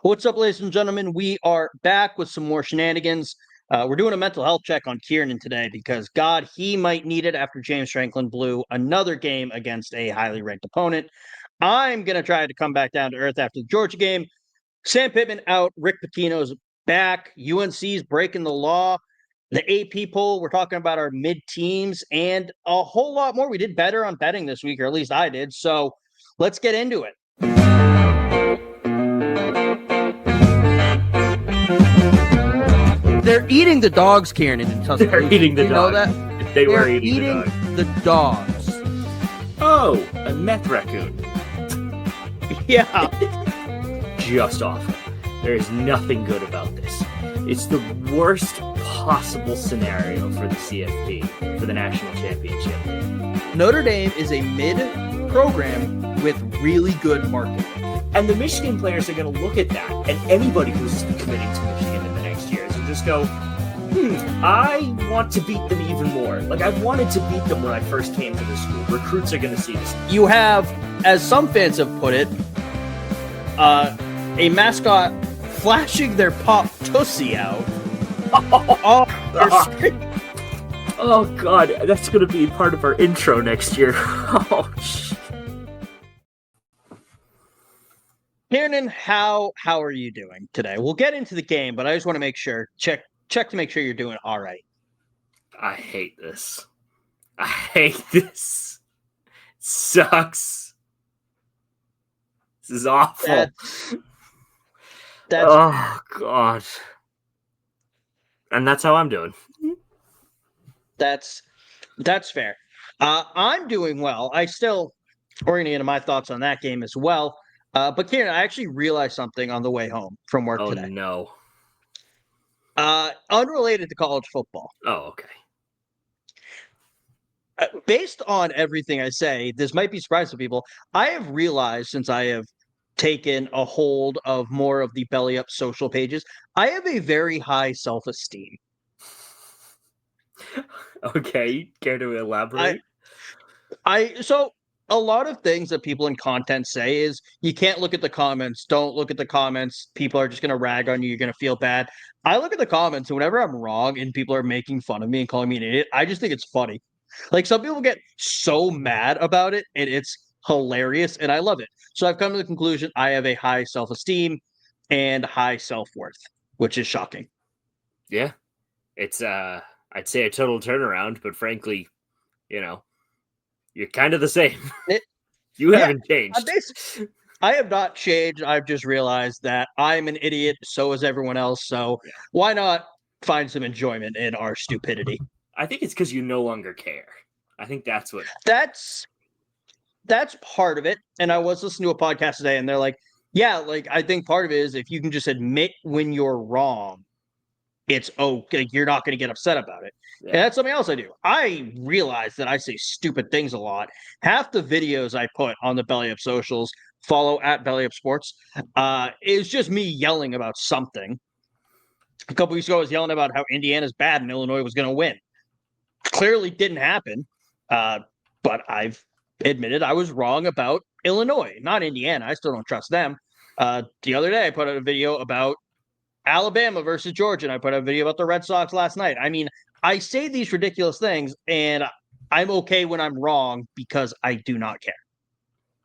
What's up, ladies and gentlemen? We are back with some more shenanigans. We're doing a mental health check on Ciarnan today because, God, he might need it after James Franklin blew another game against a highly ranked opponent. I'm going to try to come back down to earth after the Georgia game. Sam Pittman out. Rick Pitino's back. UNC's breaking the law. The AP poll, we're talking about our mid-teams and a whole lot more. We did better on betting this week, or at least I did. So let's get into it. They're eating the dogs, Ciarnan, in Tuscaloosa. They're eating the dogs. You know that? They were eating the dogs. Oh, a meth raccoon. Yeah. Just awful. There is nothing good about this. It's the worst possible scenario for the CFP, for the national championship. Notre Dame is a mid-program with really good marketing. And the Michigan players are going to look at that, and anybody who's committing to Michigan in the next years will just go, I want to beat them even more. Like, I wanted to beat them when I first came to the school. Recruits are going to see this. You have, as some fans have put it, a mascot flashing their pop tussie out. Oh, God, that's going to be part of our intro next year. Oh, shit. Ciarnan, how are you doing today? We'll get into the game, but I just want to make sure, check to make sure you're doing all right. I hate this. I hate this. It sucks. This is awful. Oh, God. And that's how I'm doing. That's fair. I'm doing well. I still oriented my thoughts on that game as well. But Ciarnan, I actually realized something on the way home from work today. Oh, no. Unrelated to college football. Oh, okay. Based on everything I say, this might be surprising to people. I have realized since I have taken a hold of more of the belly up social pages, I have a very high self-esteem. Okay, care to elaborate? So a lot of things that people in content say is you can't look at the comments. Don't look at the comments. People are just going to rag on you. You're going to feel bad. I look at the comments, and whenever I'm wrong and people are making fun of me and calling me an idiot, I just think it's funny. Like, some people get so mad about it, and it's hilarious, and I love it. So I've come to the conclusion I have a high self-esteem and high self-worth, which is shocking. Yeah. It's, I'd say a total turnaround, but frankly, you're kind of the same. You haven't changed. I have not changed. I've just realized that I'm an idiot. So is everyone else. So why not find some enjoyment in our stupidity? I think it's because you no longer care. I think that's what. That's part of it. And I was listening to a podcast today, and they're like, yeah, like, I think part of it is if you can just admit when you're wrong, it's okay. You're not going to get upset about it. Yeah. And that's something else I do. I realize that I say stupid things a lot. Half the videos I put on the Belly Up socials, follow at Belly Up Sports, is just me yelling about something. A couple weeks ago, I was yelling about how Indiana's bad and Illinois was going to win. Clearly didn't happen, but I've admitted I was wrong about Illinois, not Indiana. I still don't trust them. The other day, I put out a video about Alabama versus Georgia, and I put out a video about the Red Sox last night. I mean, I say these ridiculous things, and I'm okay when I'm wrong because I do not care.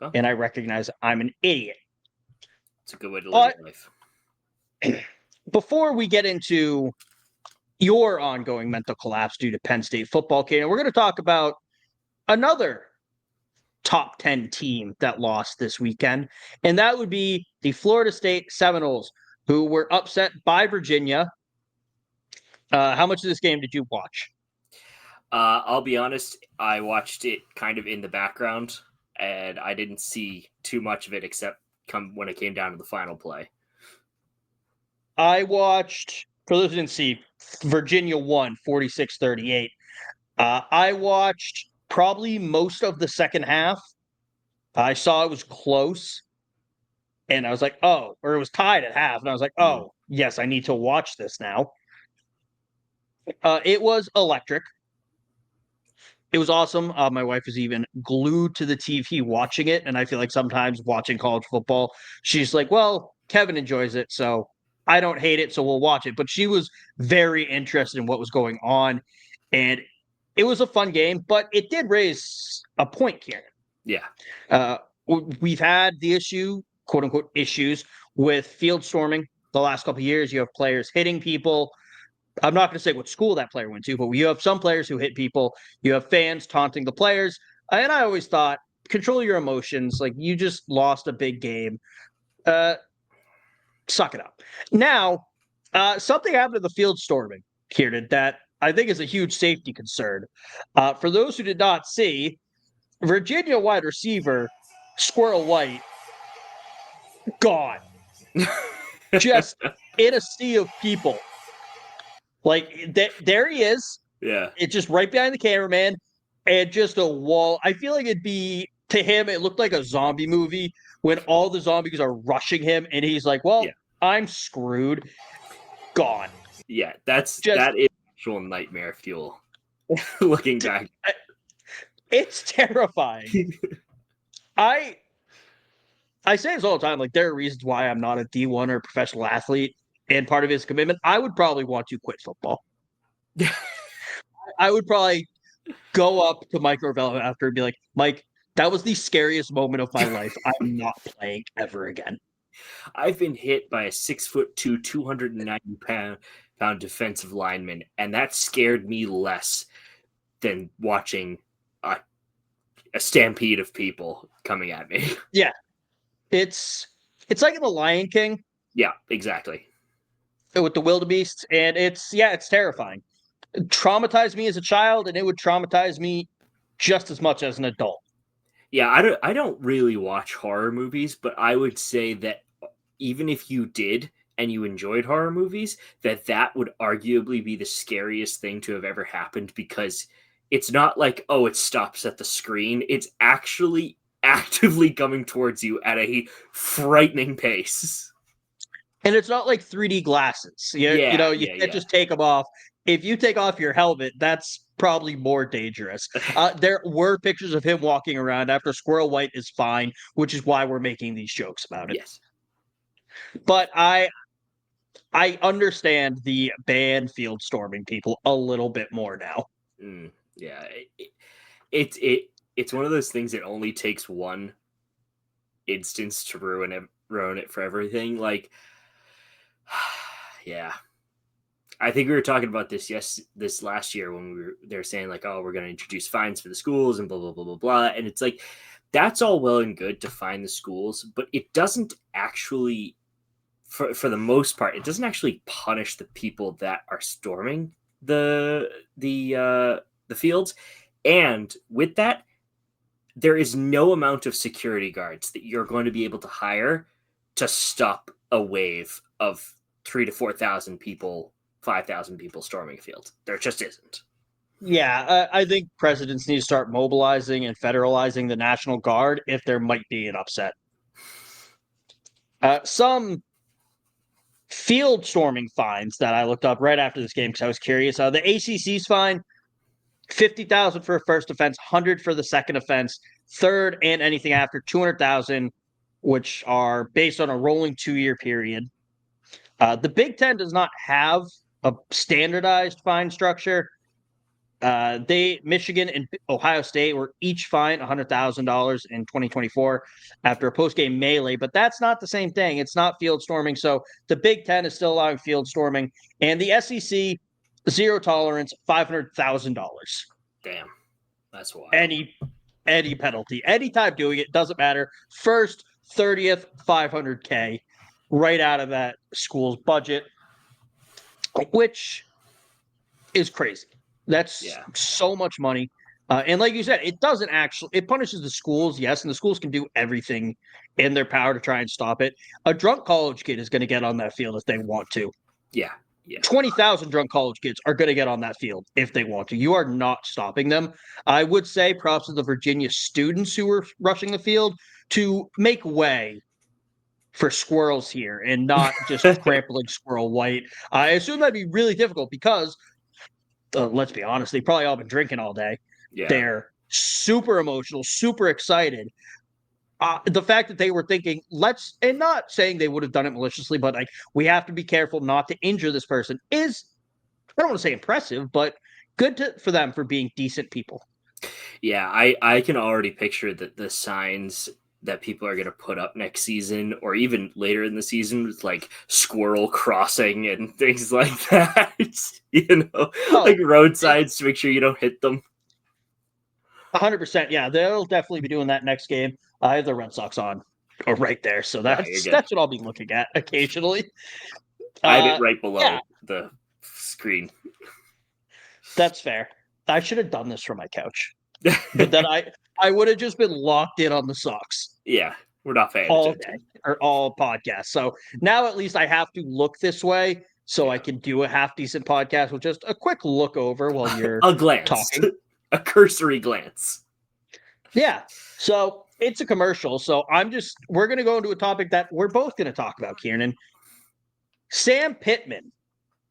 Oh. And I recognize I'm an idiot. It's a good way to live your life. Before we get into your ongoing mental collapse due to Penn State football, Ciarnan, we're going to talk about another top 10 team that lost this weekend, and that would be the Florida State Seminoles, who were upset by Virginia. How much of this game did you watch? I'll be honest, I watched it kind of in the background, and I didn't see too much of it except when it came down to the final play. I watched, for those who didn't see, Virginia won 46-38. I watched probably most of the second half. I saw it was close. And I was like, or it was tied at half. And I was like, yes, I need to watch this now. It was electric. It was awesome. My wife was even glued to the TV watching it. And I feel like sometimes watching college football, she's like, well, Kevin enjoys it, so I don't hate it, so we'll watch it. But she was very interested in what was going on, and it was a fun game, but it did raise a point, Kieran. Yeah. We've had the issue, quote unquote, issues with field storming the last couple of years. You have players hitting people. I'm not going to say what school that player went to, but you have some players who hit people. You have fans taunting the players. And I always thought, control your emotions. Like, you just lost a big game. Suck it up. Now, something happened to the field storming, Kieran, that I think is a huge safety concern. For those who did not see, Virginia wide receiver Squirrel White gone. Just in a sea of people. Like, there he is. Yeah. It's just right behind the cameraman and just a wall. I feel like it'd be, to him, it looked like a zombie movie when all the zombies are rushing him and he's like, well, Yeah. I'm screwed. Gone. Yeah, that is actual nightmare fuel. Looking back. It's terrifying. I say this all the time, like, there are reasons why I'm not a D1 or professional athlete, and part of his commitment, I would probably want to quit football. I would probably go up to Mike Ravello after and be like, Mike, that was the scariest moment of my life. I'm not playing ever again. I've been hit by a 6'2", 290-pound defensive lineman, and that scared me less than watching a stampede of people coming at me. Yeah. It's like in The Lion King. Yeah, exactly. With the wildebeest, and it's terrifying. It traumatized me as a child, and it would traumatize me just as much as an adult. Yeah, I don't really watch horror movies, but I would say that even if you did and you enjoyed horror movies, that would arguably be the scariest thing to have ever happened, because it's not like, oh, it stops at the screen. It's actually actively coming towards you at a frightening pace. And it's not like 3D glasses. You can't just take them off. If you take off your helmet, that's probably more dangerous. There were pictures of him walking around after Squirrel White is fine, which is why we're making these jokes about it. Yes. But I understand the ban field storming people a little bit more now. Yeah. It's one of those things that only takes one instance to ruin it for everything. Like, yeah. I think we were talking about this last year when they were saying like, oh, we're going to introduce fines for the schools and blah, blah, blah, blah, blah. And it's like, that's all well and good to fine the schools, but it doesn't actually, for the most part, it doesn't actually punish the people that are storming the fields. And with that, there is no amount of security guards that you're going to be able to hire to stop a wave of 3,000 to 4,000 people, 5,000 people storming a field. There just isn't. Yeah, I think presidents need to start mobilizing and federalizing the National Guard if there might be an upset. Some field storming fines that I looked up right after this game because I was curious. The ACC's fine, $50,000 for a first offense, $100,000 for the second offense, third and anything after, $200,000, which are based on a rolling 2-year period. The Big Ten does not have a standardized fine structure. Michigan and Ohio State were each fined $100,000 in 2024 after a post-game melee, but that's not the same thing. It's not field storming. So the Big Ten is still allowing field storming, and the SEC, zero tolerance, $500,000. Damn, that's wild. Any penalty, anytime doing it, doesn't matter. First, 30th, $500K right out of that school's budget, which is crazy. That's so much money. And like you said, it punishes the schools, yes, and the schools can do everything in their power to try and stop it. A drunk college kid is going to get on that field if they want to. Yeah. 20,000 drunk college kids are going to get on that field if they want to. You are not stopping them. I would say props to the Virginia students who were rushing the field to make way for squirrels here and not just trampling Squirrel White. I assume that'd be really difficult because, let's be honest, they've probably all been drinking all day. Yeah. They're super emotional, super excited. the fact that they were thinking, and not saying they would have done it maliciously, but like, we have to be careful not to injure this person is, I don't want to say impressive, but good for them for being decent people. Yeah, I can already picture the signs that people are going to put up next season or even later in the season with like squirrel crossing and things like that. Like road signs to make sure you don't hit them. 100%. Yeah, they'll definitely be doing that next game. I have the Red Sox on or right there, so that's what I'll be looking at occasionally. I have it right below the screen. That's fair. I should have done this from my couch. But then I would have just been locked in on the Sox. Yeah, we're not paying all day or all podcasts. So now at least I have to look this way so I can do a half decent podcast with just a quick look over while you're a glance, talking. A cursory glance. Yeah. So it's a commercial. So we're going to go into a topic that we're both going to talk about, Ciarnan. Sam Pittman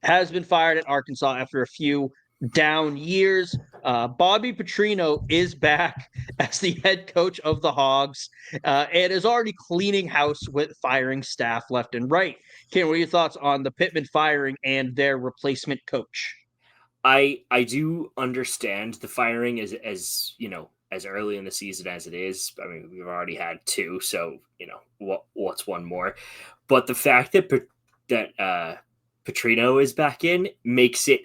has been fired at Arkansas after a few down years. Bobby Petrino is back as the head coach of the Hogs and is already cleaning house with firing staff left and right. Ken, what are your thoughts on the Pittman firing and their replacement coach? I do understand the firing as early in the season as it is. I mean, we've already had two, so what's one more? But the fact that Petrino is back in makes it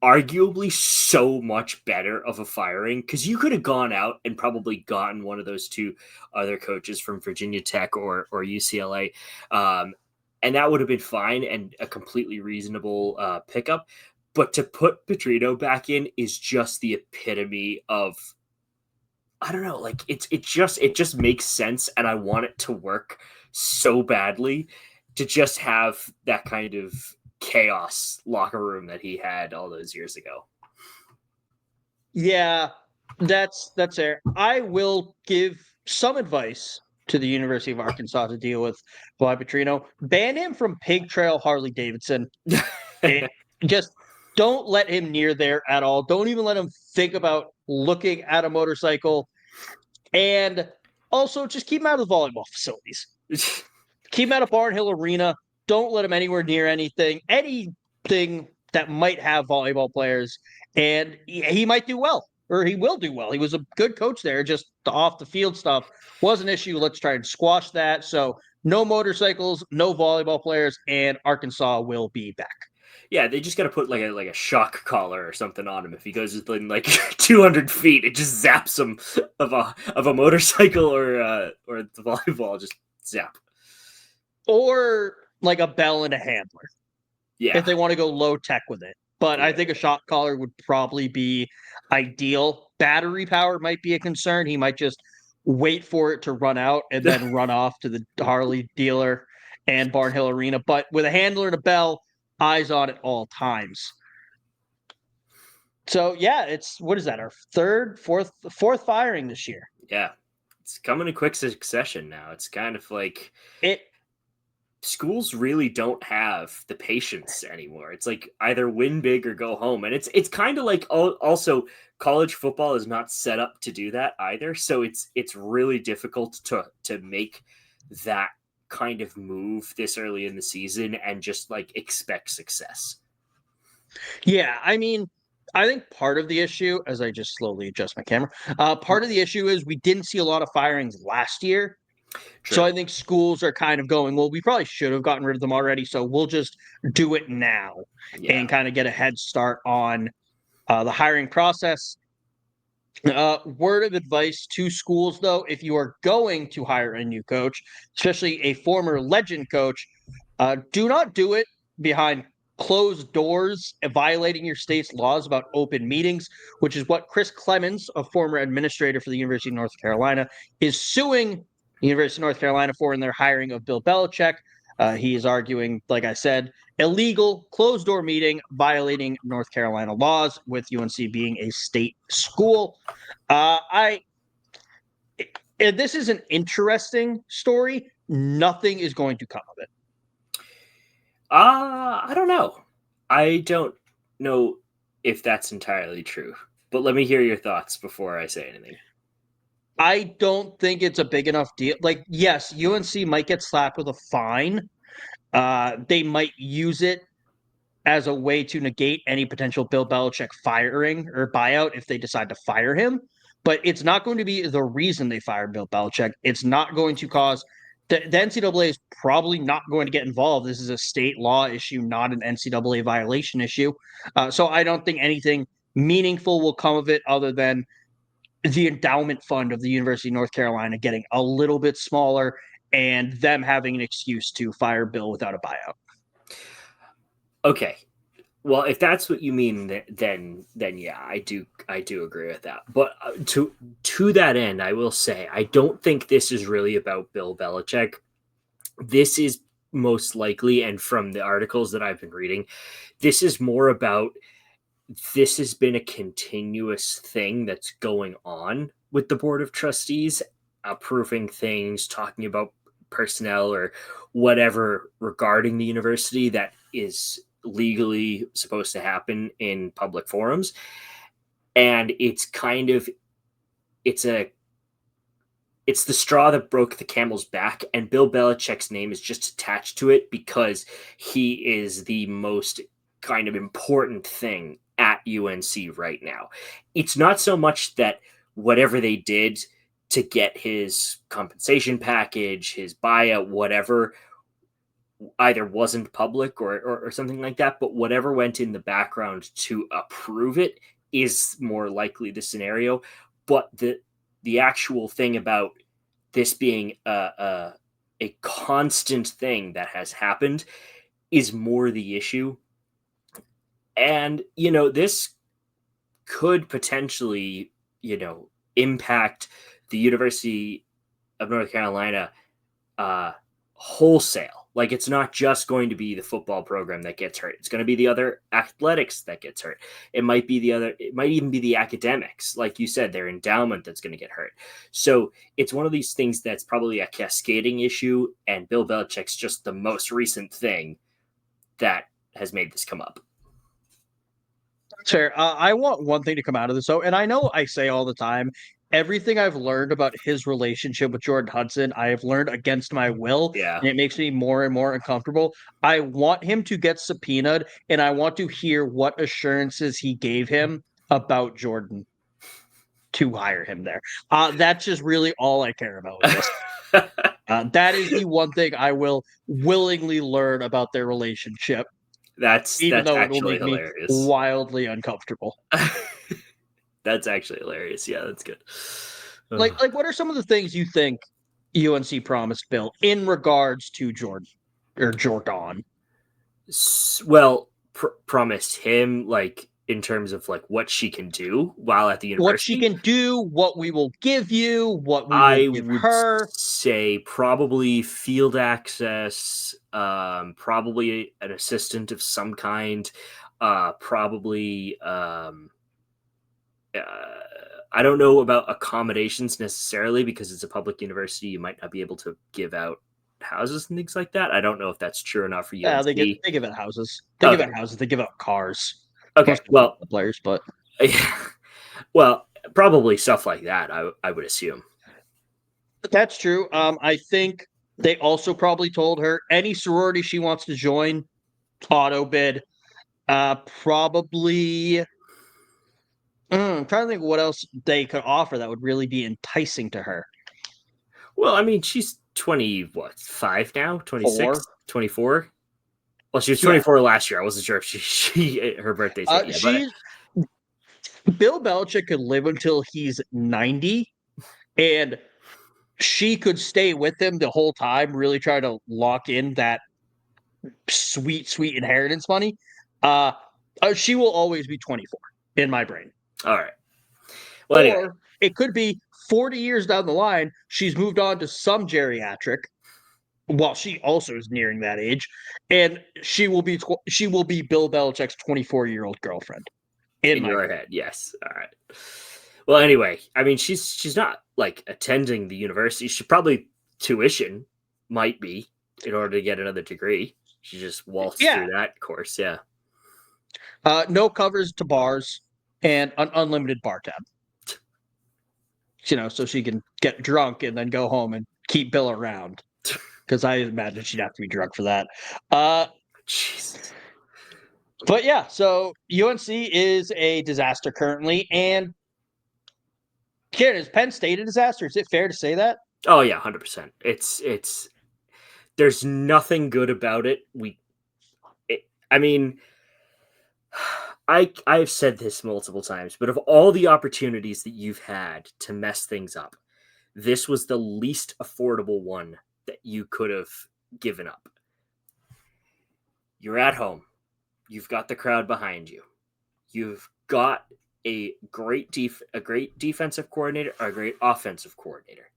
arguably so much better of a firing, because you could have gone out and probably gotten one of those two other coaches from Virginia Tech or UCLA, and that would have been fine and a completely reasonable pickup. But to put Petrino back in is just the epitome of, I don't know, like it just makes sense, and I want it to work so badly to just have that kind of chaos locker room that he had all those years ago. Yeah, that's fair. I will give some advice to the University of Arkansas to deal with Bobby Petrino. Ban him from Pig Trail Harley Davidson. Just don't let him near there at all. Don't even let him think about looking at a motorcycle. And also just keep him out of the volleyball facilities. Keep him out of Barnhill Arena. Don't let him anywhere near anything that might have volleyball players. And he might do well, or he will do well. He was a good coach there. Just the off the field stuff was an issue. Let's try and squash that. So no motorcycles, no volleyball players, and Arkansas will be back. Yeah, they just got to put like a shock collar or something on him. If he goes within like 200 feet, it just zaps him of a motorcycle or the volleyball. Just zap. Or like a bell and a handler. Yeah. If they want to go low tech with it. But I think a shock collar would probably be ideal. Battery power might be a concern. He might just wait for it to run out and then run off to the Harley dealer and Barnhill Arena. But with a handler and a bell, eyes on at all times. So yeah, what is that? Our fourth firing this year. Yeah. It's coming in quick succession now. It's kind of like schools really don't have the patience anymore. It's like either win big or go home. And it's kind of like also college football is not set up to do that either. So it's really difficult to make that kind of move this early in the season and just like expect success. Yeah, I mean, I think part of the issue, as I just slowly adjust my camera, part of the issue is we didn't see a lot of firings last year. True. So I think schools are kind of going, well, we probably should have gotten rid of them already, so we'll just do it now and kind of get a head start on the hiring process. Word of advice to schools, though, if you are going to hire a new coach, especially a former legend coach, do not do it behind closed doors, violating your state's laws about open meetings, which is what Chris Clemens, a former administrator for the University of North Carolina, is suing the University of North Carolina for in their hiring of Bill Belichick. He is arguing, like I said, illegal closed door meeting violating North Carolina laws, with UNC being a state school. This is an interesting story. Nothing is going to come of it. I don't know. I don't know if that's entirely true, but let me hear your thoughts before I say anything. I don't think it's a big enough deal. Like, yes, UNC might get slapped with a fine. They might use it as a way to negate any potential Bill Belichick firing or buyout if they decide to fire him. But it's not going to be the reason they fire Bill Belichick. It's not going to cause the NCAA is probably not going to get involved. This is a state law issue, not an NCAA violation issue. So I don't think anything meaningful will come of it other than the endowment fund of the University of North Carolina getting a little bit smaller and them having an excuse to fire Bill without a buyout. Okay. Well, if that's what you mean, then yeah, I do agree with that. But to that end, I will say I don't think this is really about Bill Belichick. This is most likely, and from the articles that I've been reading, this is more about this has been a continuous thing that's going on with the Board of Trustees, approving things, talking about personnel or whatever regarding the university that is legally supposed to happen in public forums. And it's kind of, it's the straw that broke the camel's back, and Bill Belichick's name is just attached to it because he is the most kind of important thing at UNC right now. It's not so much that whatever they did to get his compensation package, his buyout, whatever, either wasn't public or something like that, but whatever went in the background to approve it is more likely the scenario. But the actual thing about this being a constant thing that has happened is more the issue. And, this could potentially, impact the University of North Carolina wholesale. Like, it's not just going to be the football program that gets hurt. It's going to be the other athletics that gets hurt. It might even be the academics. Like you said, their endowment that's going to get hurt. So it's one of these things that's probably a cascading issue. And Bill Belichick's just the most recent thing that has made this come up. Fair. I want one thing to come out of this, though, and I know I say all the time, everything I've learned about his relationship with Jordan Hudson, I have learned against my will, Yeah. and it makes me more and more uncomfortable. I want him to get subpoenaed, and I want to hear what assurances he gave him about Jordan to hire him there. That's just really all I care about with this. That is the one thing I will willingly learn about their relationship. That's actually hilarious. Me wildly uncomfortable. That's actually hilarious. Yeah, that's good. Like what are some of the things you think UNC promised Bill in regards to Jordan or Jordan? Well, promised him, like, in terms of like what she can do while at the university. What she can do, what we will give you, what we will give her. Say probably field access, probably an assistant of some kind, probably I don't know about accommodations necessarily because it's a public university. You might not be able to give out houses and things like that. I don't know if that's true or not for UNC. Yeah, they give out houses. They give out houses. They give out cars. Okay, well, the players, but well, probably stuff like that. I would assume. That's true. I think they also probably told her any sorority she wants to join, auto bid. Probably. I'm trying to think of what else they could offer that would really be enticing to her. Well, I mean, she's 25 now, 26, 24. Well, she was 24 last year. I wasn't sure if she her birthday's yet. Bill Belichick could live until he's 90, and she could stay with him the whole time, really try to lock in that sweet, sweet inheritance money. She will always be 24 in my brain. All right. Well, or anyway. It could be 40 years down the line, she's moved on to some geriatric while she also is nearing that age, and she will be Bill Belichick's 24-year-old girlfriend. In your head, yes. All right. Well, anyway, I mean, she's not like attending the university. She probably tuition might be in order to get another degree. She just waltzed through that course. Yeah. No covers to bars and an unlimited bar tab. so she can get drunk and then go home and keep Bill around. Because I imagine she'd have to be drunk for that. Jesus. But yeah, so UNC is a disaster currently, and Karen, is Penn State a disaster? Is it fair to say that? Oh yeah, 100%. It's there's nothing good about it. I mean, I've said this multiple times, but of all the opportunities that you've had to mess things up, this was the least affordable one that you could have given up. You're at home. You've got the crowd behind you. You've got a great defensive coordinator, or a great offensive coordinator.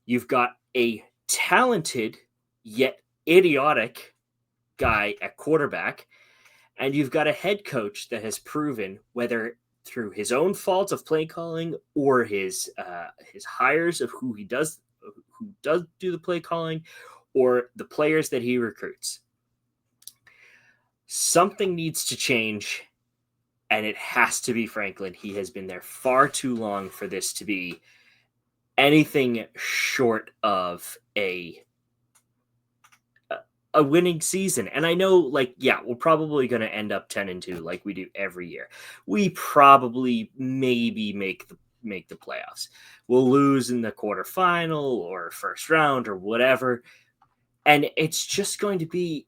You've got a talented yet idiotic guy at quarterback, and you've got a head coach that has proven, whether through his own fault of play calling or his hires of who does do the play calling, or the players that he recruits, something needs to change, and it has to be Franklin. He has been there far too long for this to be anything short of a winning season. And I know, we're probably going to end up 10-2 like we do every year. We probably maybe make the playoffs. We'll lose in the quarterfinal or first round or whatever. And it's just going to be,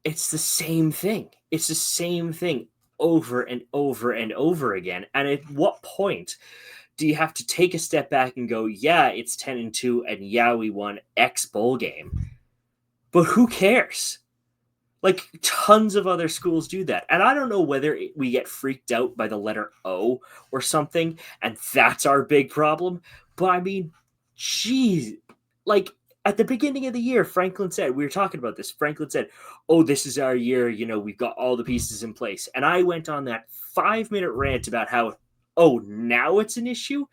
it's the same thing. It's the same thing over and over and over again. And at what point do you have to take a step back and go, yeah, it's 10-2 and yeah, we won X bowl game, but who cares? Like, tons of other schools do that. And I don't know whether we get freaked out by the letter O or something, and that's our big problem. But I mean, geez, like at the beginning of the year, Franklin said, we were talking about this. Franklin said, oh, this is our year. We've got all the pieces in place. And I went on that 5-minute rant about how, oh, now it's an issue.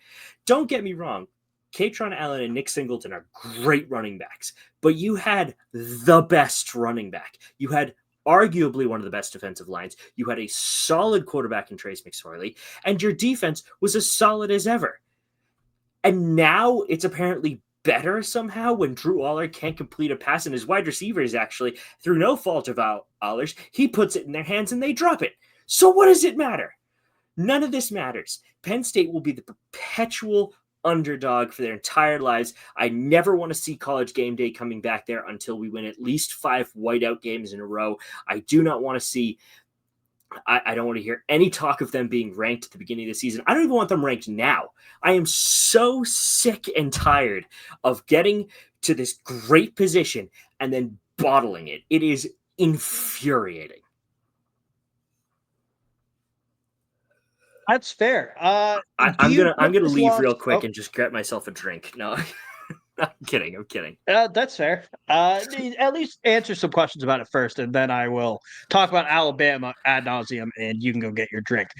Don't get me wrong. Katron Allen and Nick Singleton are great running backs, but you had the best running back. You had arguably one of the best defensive lines. You had a solid quarterback in Trace McSorley, and your defense was as solid as ever. And now it's apparently better somehow when Drew Aller can't complete a pass, and his wide receivers actually, through no fault of Aller's, he puts it in their hands and they drop it. So what does it matter? None of this matters. Penn State will be the perpetual underdog for their entire lives. I never want to see College Game Day coming back there until we win at least 5 whiteout games in a row. I do not want to see, I don't want to hear any talk of them being ranked at the beginning of the season. I don't even want them ranked now. I am so sick and tired of getting to this great position and then bottling it. It is infuriating. That's fair. I'm gonna leave real quick and just get myself a drink. No, I'm kidding. That's fair. At least answer some questions about it first, and then I will talk about Alabama ad nauseum, and you can go get your drink.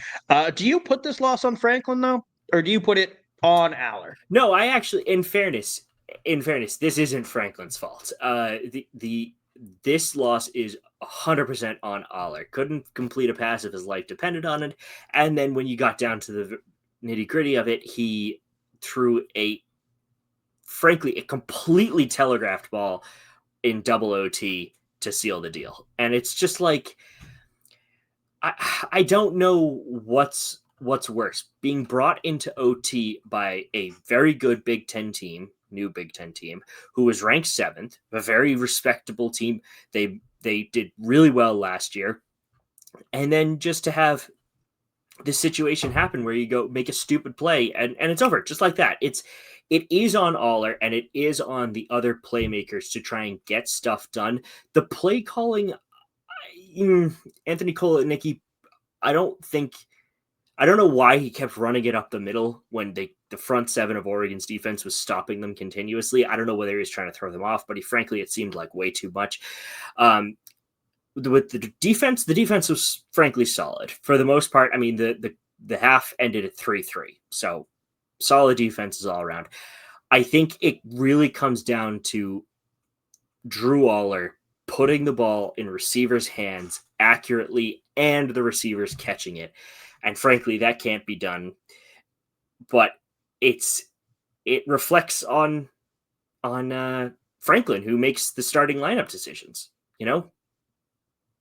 Do you put this loss on Franklin though, or do you put it on Aller? No, I actually, in fairness, this isn't Franklin's fault. This loss is 100% on Aller. Couldn't complete a pass if his life depended on it. And then when you got down to the nitty-gritty of it, he threw a completely telegraphed ball in double OT to seal the deal. And it's just like, I don't know what's worse, being brought into OT by a very good Big Ten team, new Big Ten team, who was ranked 7th, a very respectable team. They did really well last year. And then just to have this situation happen where you go make a stupid play and it's over just like that. It is on Aller and it is on the other playmakers to try and get stuff done. The play calling, Anthony Kolecnicki, I don't know why he kept running it up the middle when the front 7 of Oregon's defense was stopping them continuously. I don't know whether he was trying to throw them off, but it seemed like way too much. With the defense was frankly solid for the most part. I mean, the half ended at 3-3, so solid defenses all around. I think it really comes down to Drew Aller putting the ball in receivers' hands accurately and the receivers catching it. And frankly, that can't be done. But it's it reflects on Franklin, who makes the starting lineup decisions.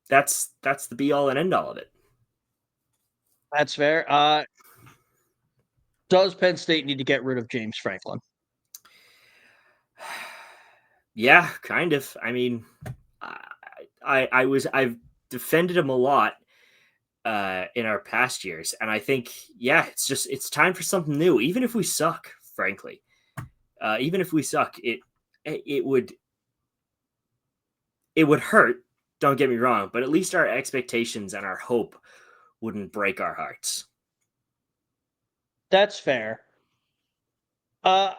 That's the be all and end all of it. That's fair. Does Penn State need to get rid of James Franklin? Yeah, kind of. I mean, I've defended him a lot in our past years, and I think, yeah, it's time for something new. Even if we suck, frankly, it would hurt. Don't get me wrong, but at least our expectations and our hope wouldn't break our hearts. That's fair. It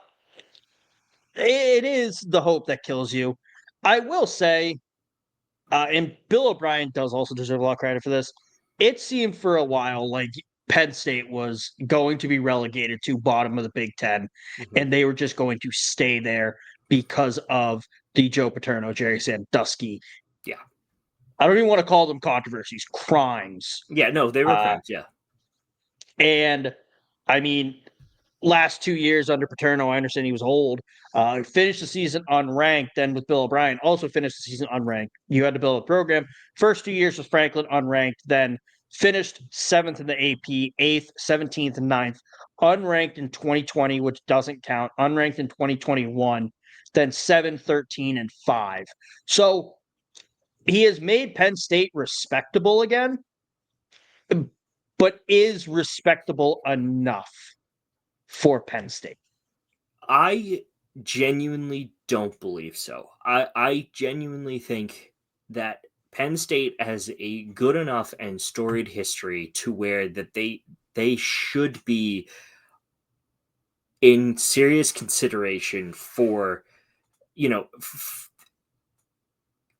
is the hope that kills you. I will say, and Bill O'Brien does also deserve a lot of credit for this. It seemed for a while like Penn State was going to be relegated to bottom of the Big Ten, and they were just going to stay there because of the Joe Paterno, Jerry Sandusky. Yeah. I don't even want to call them controversies, crimes. Yeah, no, they were crimes, yeah. And, I mean, last 2 years under Paterno, I understand he was old. Finished the season unranked. Then with Bill O'Brien, also finished the season unranked. You had to build a program. First 2 years with Franklin unranked, then finished 7th in the AP, 8th, 17th, and 9th. Unranked in 2020, which doesn't count. Unranked in 2021, then 7, 13, and 5. So he has made Penn State respectable again, but is respectable enough for Penn State? I genuinely don't believe so. I genuinely think that Penn State has a good enough and storied history to where that they should be in serious consideration for,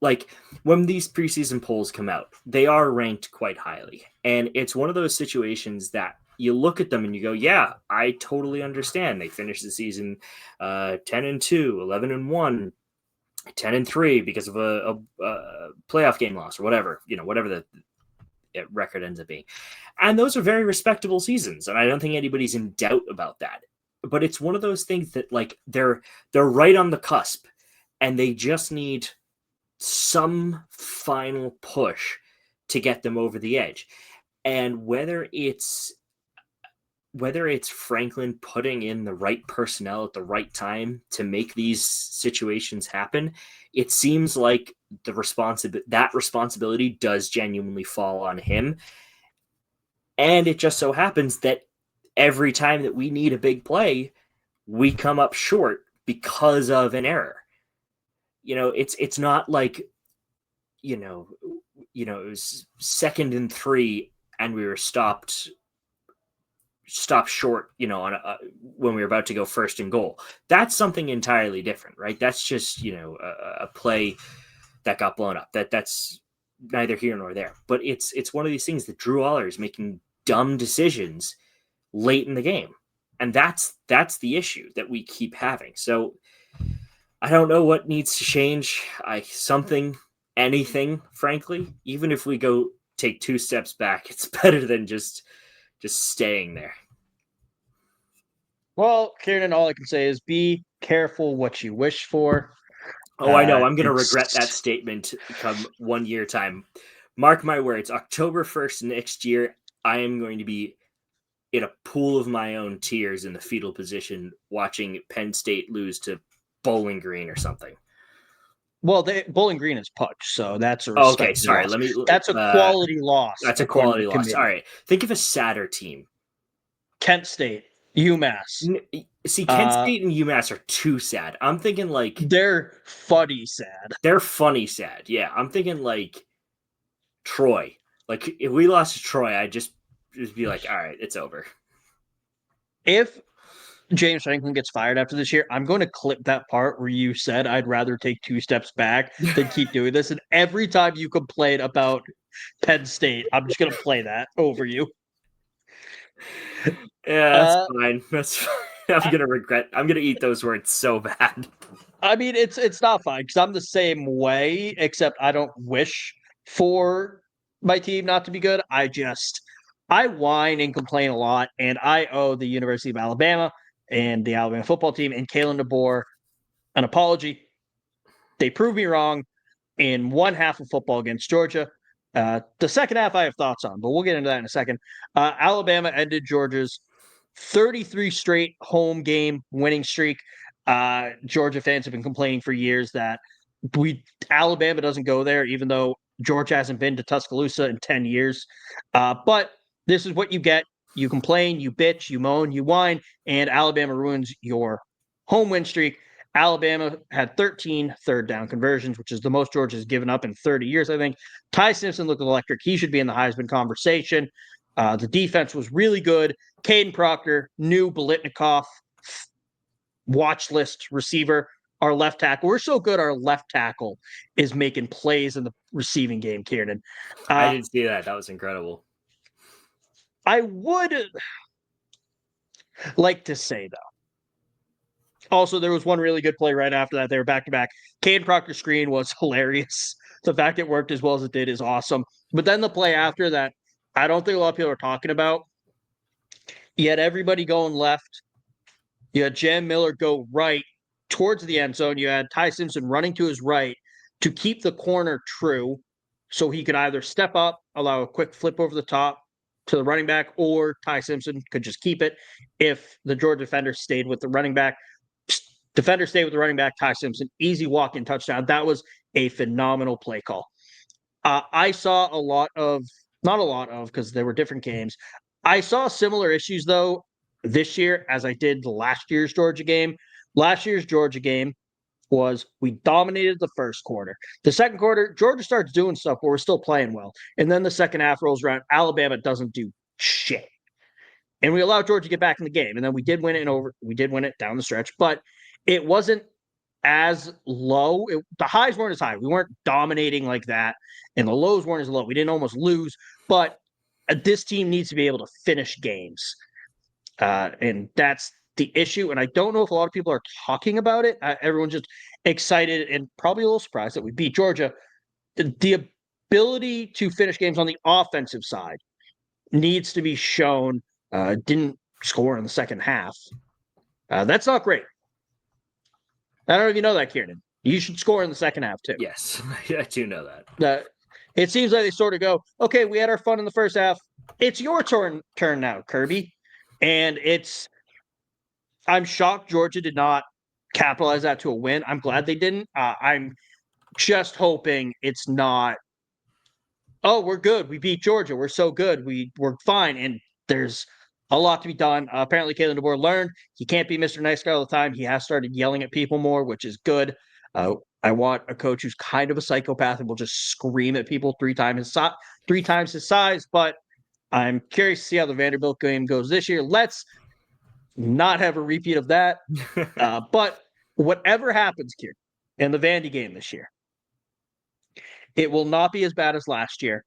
like when these preseason polls come out, they are ranked quite highly. And it's one of those situations that you look at them and you go, yeah, I totally understand. They finished the season 10-2, 11-1, 10-3 because of a playoff game loss or whatever, whatever the record ends up being. And those are very respectable seasons. And I don't think anybody's in doubt about that. But it's one of those things that, like, they're right on the cusp and they just need some final push to get them over the edge. And whether it's Franklin putting in the right personnel at the right time to make these situations happen, it seems like that responsibility does genuinely fall on him. And it just so happens that every time that we need a big play, we come up short because of an error. It's not like, it was 2nd and 3 and we were stopped short, on when we were about to go 1st and goal. That's something entirely different, right? That's just, a play that got blown up. That's neither here nor there. But it's one of these things that Drew Aller is making dumb decisions late in the game. And that's the issue that we keep having. So I don't know what needs to change. Anything, frankly. Even if we go take 2 steps back, it's better than just staying there. Well, Ciarnan, all I can say is be careful what you wish for. Oh, I know. I'm going to regret that statement come 1 year time. Mark my words, October 1st next year, I am going to be in a pool of my own tears in the fetal position watching Penn State lose to Bowling Green or something. Well, Bowling Green is Pudge, so that's a okay. Sorry, loss. That's a quality loss. That's a quality loss. All right. Think of a sadder team. Kent State, UMass. See, Kent State and UMass are too sad. I'm thinking like they're funny sad. They're funny sad. Yeah, I'm thinking like Troy. Like if we lost to Troy, I'd just be like, all right, it's over. If James Franklin gets fired after this year, I'm going to clip that part where you said I'd rather take 2 steps back than keep doing this. And every time you complain about Penn State, I'm just going to play that over you. Yeah, that's fine. That's fine. I'm going to eat those words so bad. I mean, it's not fine because I'm the same way, except I don't wish for my team not to be good. I whine and complain a lot, and I owe the University of Alabama and the Alabama football team, and Kalen DeBoer an apology. They proved me wrong in one half of football against Georgia. The second half I have thoughts on, but we'll get into that in a second. Alabama ended Georgia's 33 straight home game winning streak. Georgia fans have been complaining for years that Alabama doesn't go there, even though Georgia hasn't been to Tuscaloosa in 10 years. But this is what you get. You complain, you bitch, you moan, you whine, and Alabama ruins your home win streak. Alabama had 13 third down conversions, which is the most Georgia's given up in 30 years, I think. Ty Simpson looked electric. He should be in the Heisman conversation. The defense was really good. Caden Proctor, new Biletnikoff watch list receiver, our left tackle. We're so good, our left tackle is making plays in the receiving game, Ciarnan. I didn't see that. That was incredible. I would like to say, though, also, there was one really good play right after that. They were back-to-back. Caden Proctor's screen was hilarious. The fact it worked as well as it did is awesome. But then the play after that, I don't think a lot of people are talking about. You had everybody going left. You had Jam Miller go right towards the end zone. You had Ty Simpson running to his right to keep the corner true so he could either step up, allow a quick flip over the top to the running back, or Ty Simpson could just keep it if the Georgia defender stayed with the running back. Defender stayed with the running back, Ty Simpson, easy walk-in touchdown. That was a phenomenal play call. I saw not a lot of, because there were different games. I saw similar issues, though, this year as I did last year's Georgia game. Last year's Georgia game was we dominated the first quarter. The second quarter, Georgia starts doing stuff, but we're still playing well. And then the second half rolls around. Alabama doesn't do shit. And we allowed Georgia to get back in the game. And then we did win it down the stretch, but it wasn't as low. The highs weren't as high. We weren't dominating like that. And the lows weren't as low. We didn't almost lose. But this team needs to be able to finish games. And that's the issue. And I don't know if a lot of people are talking about it. Everyone's just excited and probably a little surprised that we beat Georgia. The ability to finish games on the offensive side needs to be shown. Didn't score in the second half. That's not great. I don't know if you know that, Ciarnan. You should score in the second half, too. Yes, I do know that. It seems like they sort of go, okay, we had our fun in the first half. It's your turn now, Kirby. And I'm shocked Georgia did not capitalize that to a win. I'm glad they didn't. I'm just hoping it's not, oh, we're good. We beat Georgia. We're so good. We're fine. And there's a lot to be done. Apparently, Kalen DeBoer learned he can't be Mr. Nice Guy all the time. He has started yelling at people more, which is good. I want a coach who's kind of a psychopath and will just scream at people three times his size. But I'm curious to see how the Vanderbilt game goes this year. Let's not have a repeat of that. But whatever happens here in the Vandy game this year, it will not be as bad as last year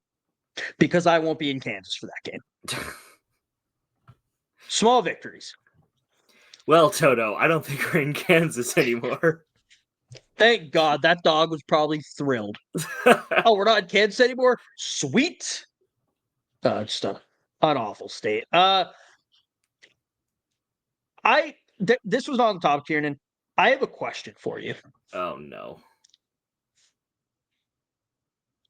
because I won't be in Kansas for that game. Small victories. Well, Toto, I don't think we're in Kansas anymore. Thank God. That dog was probably thrilled. Oh, we're not in Kansas anymore? Sweet. Just an awful state. This was on the top, Ciarnan. I have a question for you. Oh, no.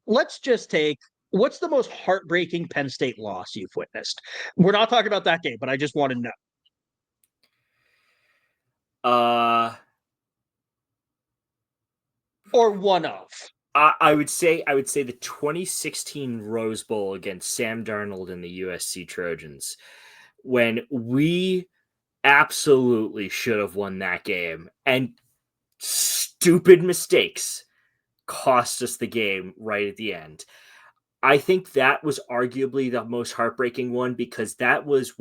Let's just take, what's the most heartbreaking Penn State loss you've witnessed? We're not talking about that game, but I just want to know. Or one of. I would say the 2016 Rose Bowl against Sam Darnold and the USC Trojans, when we absolutely should have won that game, and stupid mistakes cost us the game right at the end. I think that was arguably the most heartbreaking one because that was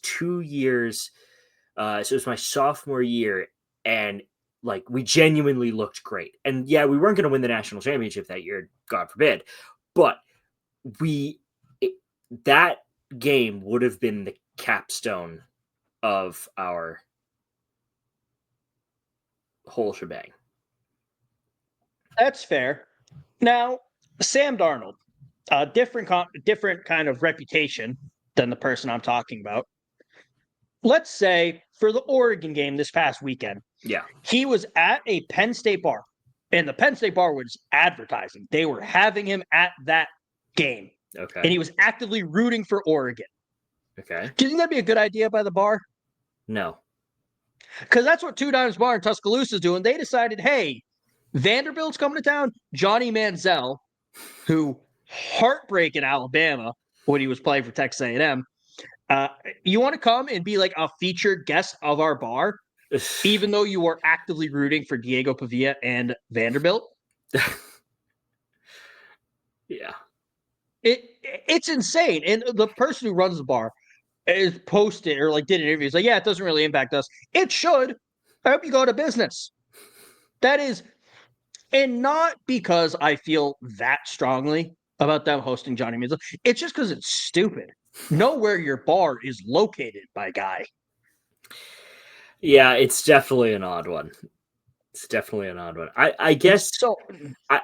2 years. So it was my sophomore year, and we genuinely looked great. And yeah, we weren't going to win the national championship that year, God forbid. But that game would have been the capstone of our whole shebang. That's fair. Now, Sam Darnold, different kind of reputation than the person I'm talking about. let's say for the Oregon game this past weekend, Yeah. he was at a Penn State bar, and the Penn State bar was advertising. They were having him at that game, Okay. and he was actively rooting for Oregon. Okay. Do you think that'd be a good idea by the bar? No. Because that's what Two Dimes Bar in Tuscaloosa is doing. They decided, hey, Vanderbilt's coming to town. Johnny Manziel, who heartbreak in Alabama when he was playing for Texas A&M, you want to come and be like a featured guest of our bar, even though you are actively rooting for Diego Pavia and Vanderbilt? Yeah. It's insane. And the person who runs the bar is posted or like did an interview. He's like, yeah, it doesn't really impact us. It should. I hope you go to business. That is, and not because I feel that strongly about them hosting Johnny Manziel. It's just because it's stupid. Know where your bar is located, my guy. Yeah, it's definitely an odd one. I guess So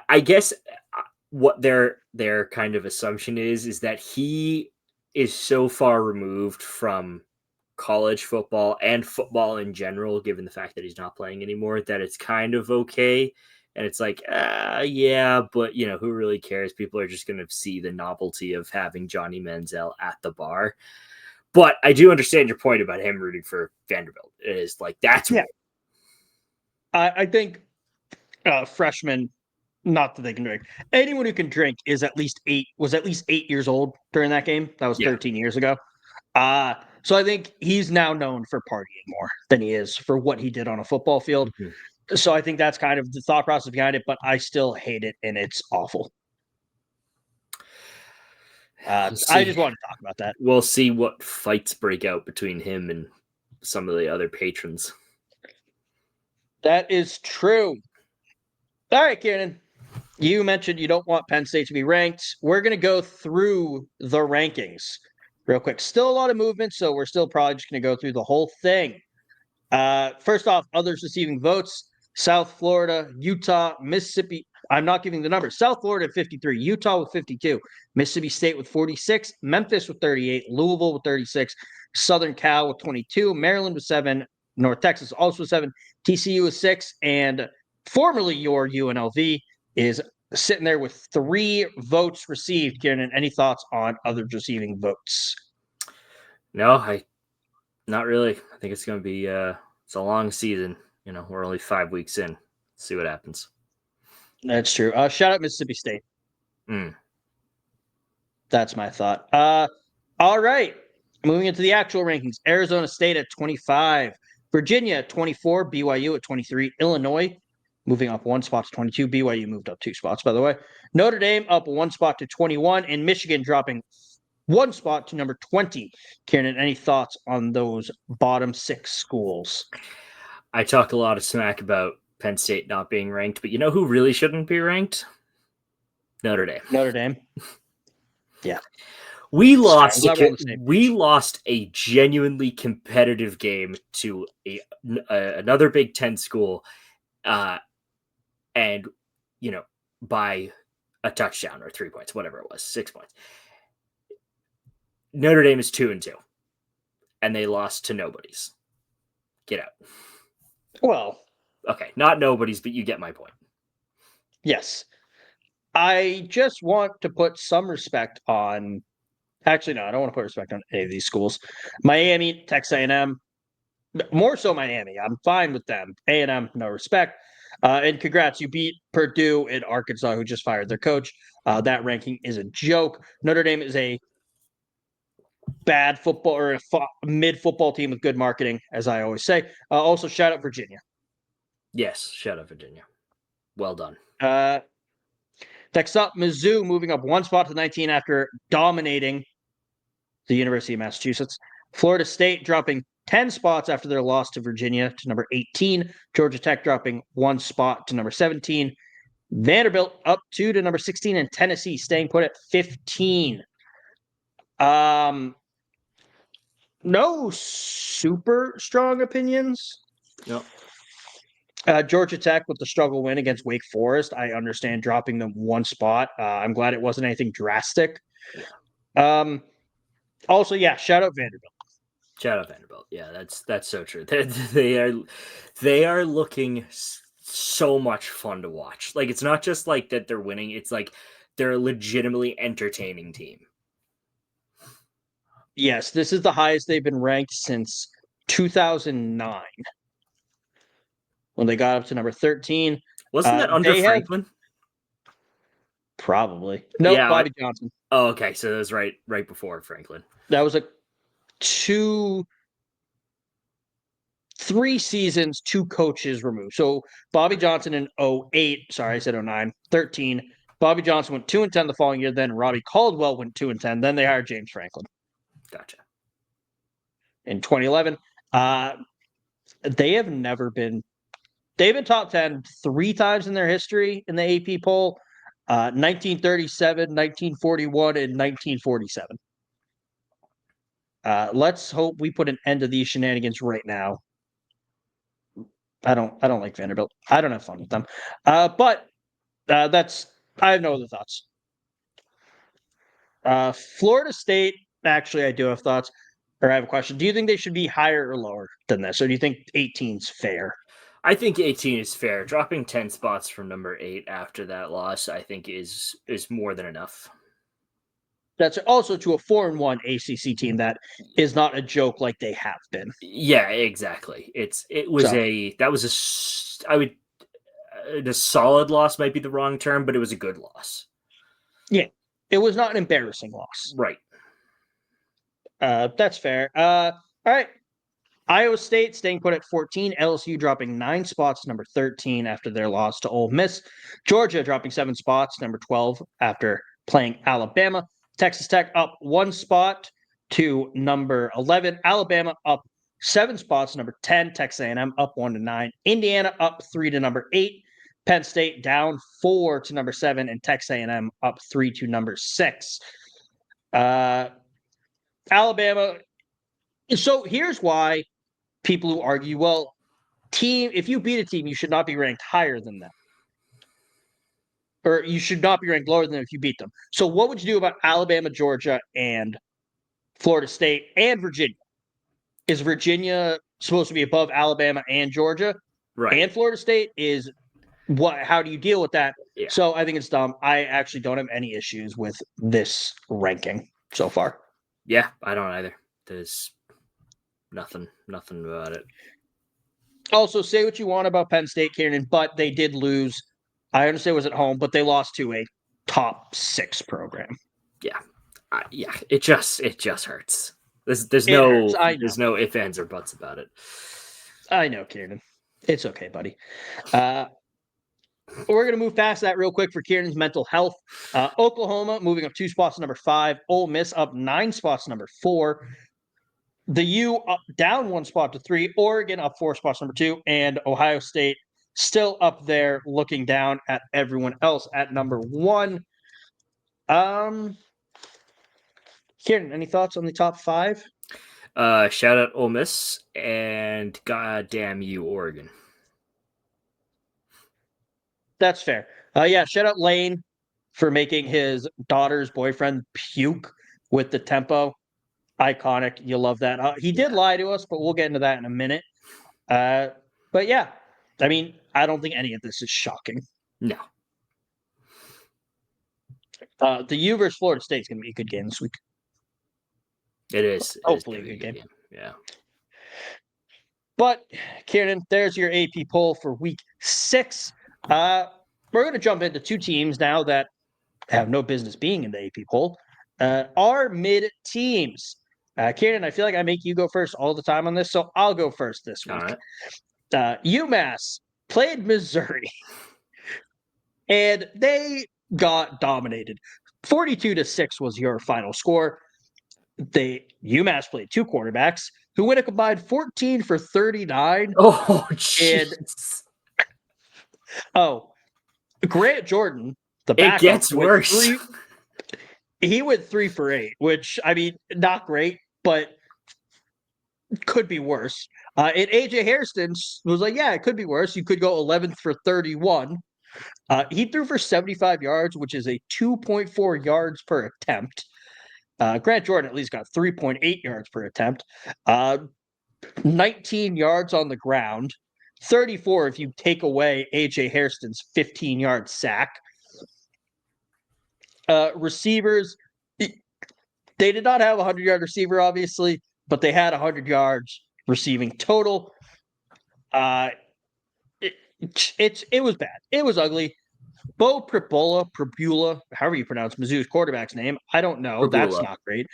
I guess what their kind of assumption is that he is so far removed from college football and football in general, given the fact that he's not playing anymore, that it's kind of okay. And it's like, yeah, but who really cares? People are just going to see the novelty of having Johnny Manziel at the bar. But I do understand your point about him rooting for Vanderbilt. It is like, that's yeah. I think freshmen, not that they can drink. Anyone who can drink was at least 8 years old during that game. That was 13 years ago. So I think he's now known for partying more than he is for what he did on a football field. Mm-hmm. So I think that's kind of the thought process behind it, but I still hate it, and it's awful. I just wanted to talk about that. We'll see what fights break out between him and some of the other patrons. That is true. All right, Ciarnan. You mentioned you don't want Penn State to be ranked. We're going to go through the rankings real quick. Still a lot of movement, so we're still probably just going to go through the whole thing. First off, others receiving votes: South Florida, Utah, Mississippi. I'm not giving the numbers. South Florida at 53, Utah with 52, Mississippi State with 46, Memphis with 38, Louisville with 36, Southern Cal with 22, Maryland with 7, North Texas also with 7, TCU with 6, and formerly your UNLV is sitting there with 3 votes received. Ciarnan, any thoughts on others receiving votes? No, not really. I think it's going to be it's a long season. We're only 5 weeks in. Let's see what happens. That's true. Shout out Mississippi State. That's my thought. All right. Moving into the actual rankings. Arizona State at 25. Virginia at 24. BYU at 23. Illinois moving up 1 spot to 22. BYU moved up 2 spots, by the way. Notre Dame up 1 spot to 21. And Michigan dropping 1 spot to number 20. Ciarnan, any thoughts on those bottom 6 schools? I talk a lot of smack about Penn State not being ranked, but you know who really shouldn't be ranked? Notre Dame. Notre Dame. Yeah. We lost a genuinely competitive game to another Big Ten school, and by a touchdown or 3 points, whatever it was, 6 points. Notre Dame is 2-2, and they lost to nobodies. Get out. Well, okay, not nobodies, but you get my point. Yes. I just want to put some respect on. Actually, no, I don't want to put respect on any of these schools. Miami, Texas A&M, more so Miami. I'm fine with them. A&M, no respect. And congrats, you beat Purdue and Arkansas, who just fired their coach. That ranking is a joke. Notre Dame is a bad football or a mid football team with good marketing, as I always say. Also, shout out Virginia. Yes, shout out Virginia. Well done. Next up, Mizzou moving up 1 spot to 19 after dominating the University of Massachusetts. Florida State dropping 10 spots after their loss to Virginia to number 18. Georgia Tech dropping 1 spot to number 17. Vanderbilt up 2 to number 16, and Tennessee staying put at 15. No super strong opinions. No. Georgia Tech with the struggle win against Wake Forest. I understand dropping them 1 spot. I'm glad it wasn't anything drastic. Also, yeah, shout out Vanderbilt. Shout out Vanderbilt. Yeah, that's so true. They are looking so much fun to watch. Like, it's not just like that they're winning. It's like they're a legitimately entertaining team. Yes, this is the highest they've been ranked since 2009 when they got up to number 13. Wasn't that under Franklin? Probably. No, Yeah, Bobby Johnson. Oh, okay. So that was right before Franklin. That was 3 seasons, 2 coaches removed. So Bobby Johnson in 08, sorry, I said 09, 13. Bobby Johnson went 2-10 the following year. Then Robbie Caldwell went 2-10. Then they hired James Franklin. Gotcha. In 2011, they have never been. They've been top 10 3 times in their history in the AP poll. 1937, 1941, and 1947. Let's hope we put an end to these shenanigans right now. I don't like Vanderbilt. I don't have fun with them. But I have no other thoughts. Florida State, actually, I do have thoughts, or I have a question. Do you think they should be higher or lower than this, or do you think 18's fair? I think 18 is fair. Dropping 10 spots from number 8 after that loss, I think, is more than enough. That's also to a 4-1 ACC team that is not a joke like they have been. Yeah, exactly. A solid loss might be the wrong term, but it was a good loss. Yeah, it was not an embarrassing loss. Right. That's fair. All right. Iowa State staying put at 14. LSU dropping 9 spots to number 13 after their loss to Ole Miss. Georgia dropping 7 spots, number 12 after playing Alabama. Texas Tech up 1 spot to number 11. Alabama up 7 spots, number 10. Texas A&M up 1 to 9. Indiana up 3 to number 8. Penn State down 4 to number 7, and Texas A&M up 3 to number 6. Alabama. So here's why people who argue, well, if you beat a team, you should not be ranked higher than them. Or you should not be ranked lower than them if you beat them. So what would you do about Alabama, Georgia, and Florida State and Virginia? Is Virginia supposed to be above Alabama and Georgia? Right. And Florida State is what? How do you deal with that? Yeah. So I think it's dumb. I actually don't have any issues with this ranking so far. Yeah, I don't either. There's nothing about it. Also, say what you want about Penn State, Ciarnan, but they did lose. I understand it was at home, but they lost to a top 6 program. Yeah. Yeah. It just hurts. There's no ifs, ands, or buts about it. I know, Ciarnan. It's okay, buddy. We're going to move past that real quick for Ciarnan's mental health. Oklahoma moving up 2 spots to number 5. Ole Miss up 9 spots to number 4. The U up down 1 spot to 3. Oregon up 4 spots to number 2. And Ohio State still up there looking down at everyone else at number 1. Ciarnan, any thoughts on the top 5? Shout out Ole Miss and goddamn you, Oregon. That's fair. Yeah, shout out Lane for making his daughter's boyfriend puke with the tempo. Iconic. You love that. He did lie to us, but we'll get into that in a minute. But yeah, I mean, I don't think any of this is shocking. No. The U versus Florida State is going to be a good game this week. It is. Hopefully a good game. Yeah. But, Ciarnan, there's your AP poll for week 6. We're going to jump into 2 teams now that have no business being in the AP poll. Our mid teams. Ciarnan, I feel like I make you go first all the time on this, so I'll go first this week. All right. UMass played Missouri, and they got dominated. 42-6 was your final score. UMass played 2 quarterbacks who went a combined 14 for 39. Oh, jeez. Grant Jordan, the backup, it gets worse. He went 3 for 8, which, I mean, not great, but could be worse. And AJ Hairston was like, yeah, it could be worse. You could go 11th for 31. He threw for 75 yards, which is a 2.4 yards per attempt. Grant Jordan at least got 3.8 yards per attempt, 19 yards on the ground, 34 if you take away A.J. Hairston's 15-yard sack. Receivers, they did not have a 100-yard receiver, obviously, but they had 100 yards receiving total. It was bad. It was ugly. Bo Pribula, however you pronounce Mizzou's quarterback's name, I don't know. Pribula. That's not great.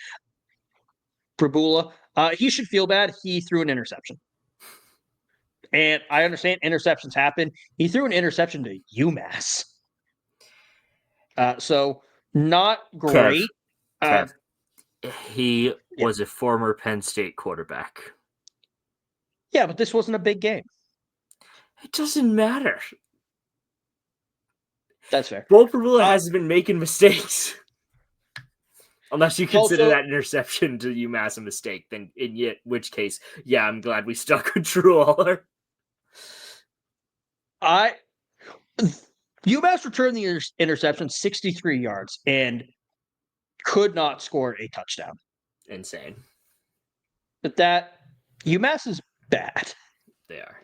Pribula, he should feel bad. He threw an interception. And I understand interceptions happen. He threw an interception to UMass. So not great. Kev. He was a former Penn State quarterback. Yeah, but this wasn't a big game. It doesn't matter. That's fair. Bo Pribula hasn't been making mistakes. Unless you consider that interception to UMass a mistake, then in which case, yeah, I'm glad we stuck with Drew Aller. UMass returned the interception 63 yards and could not score a touchdown. Insane. But UMass is bad. They are.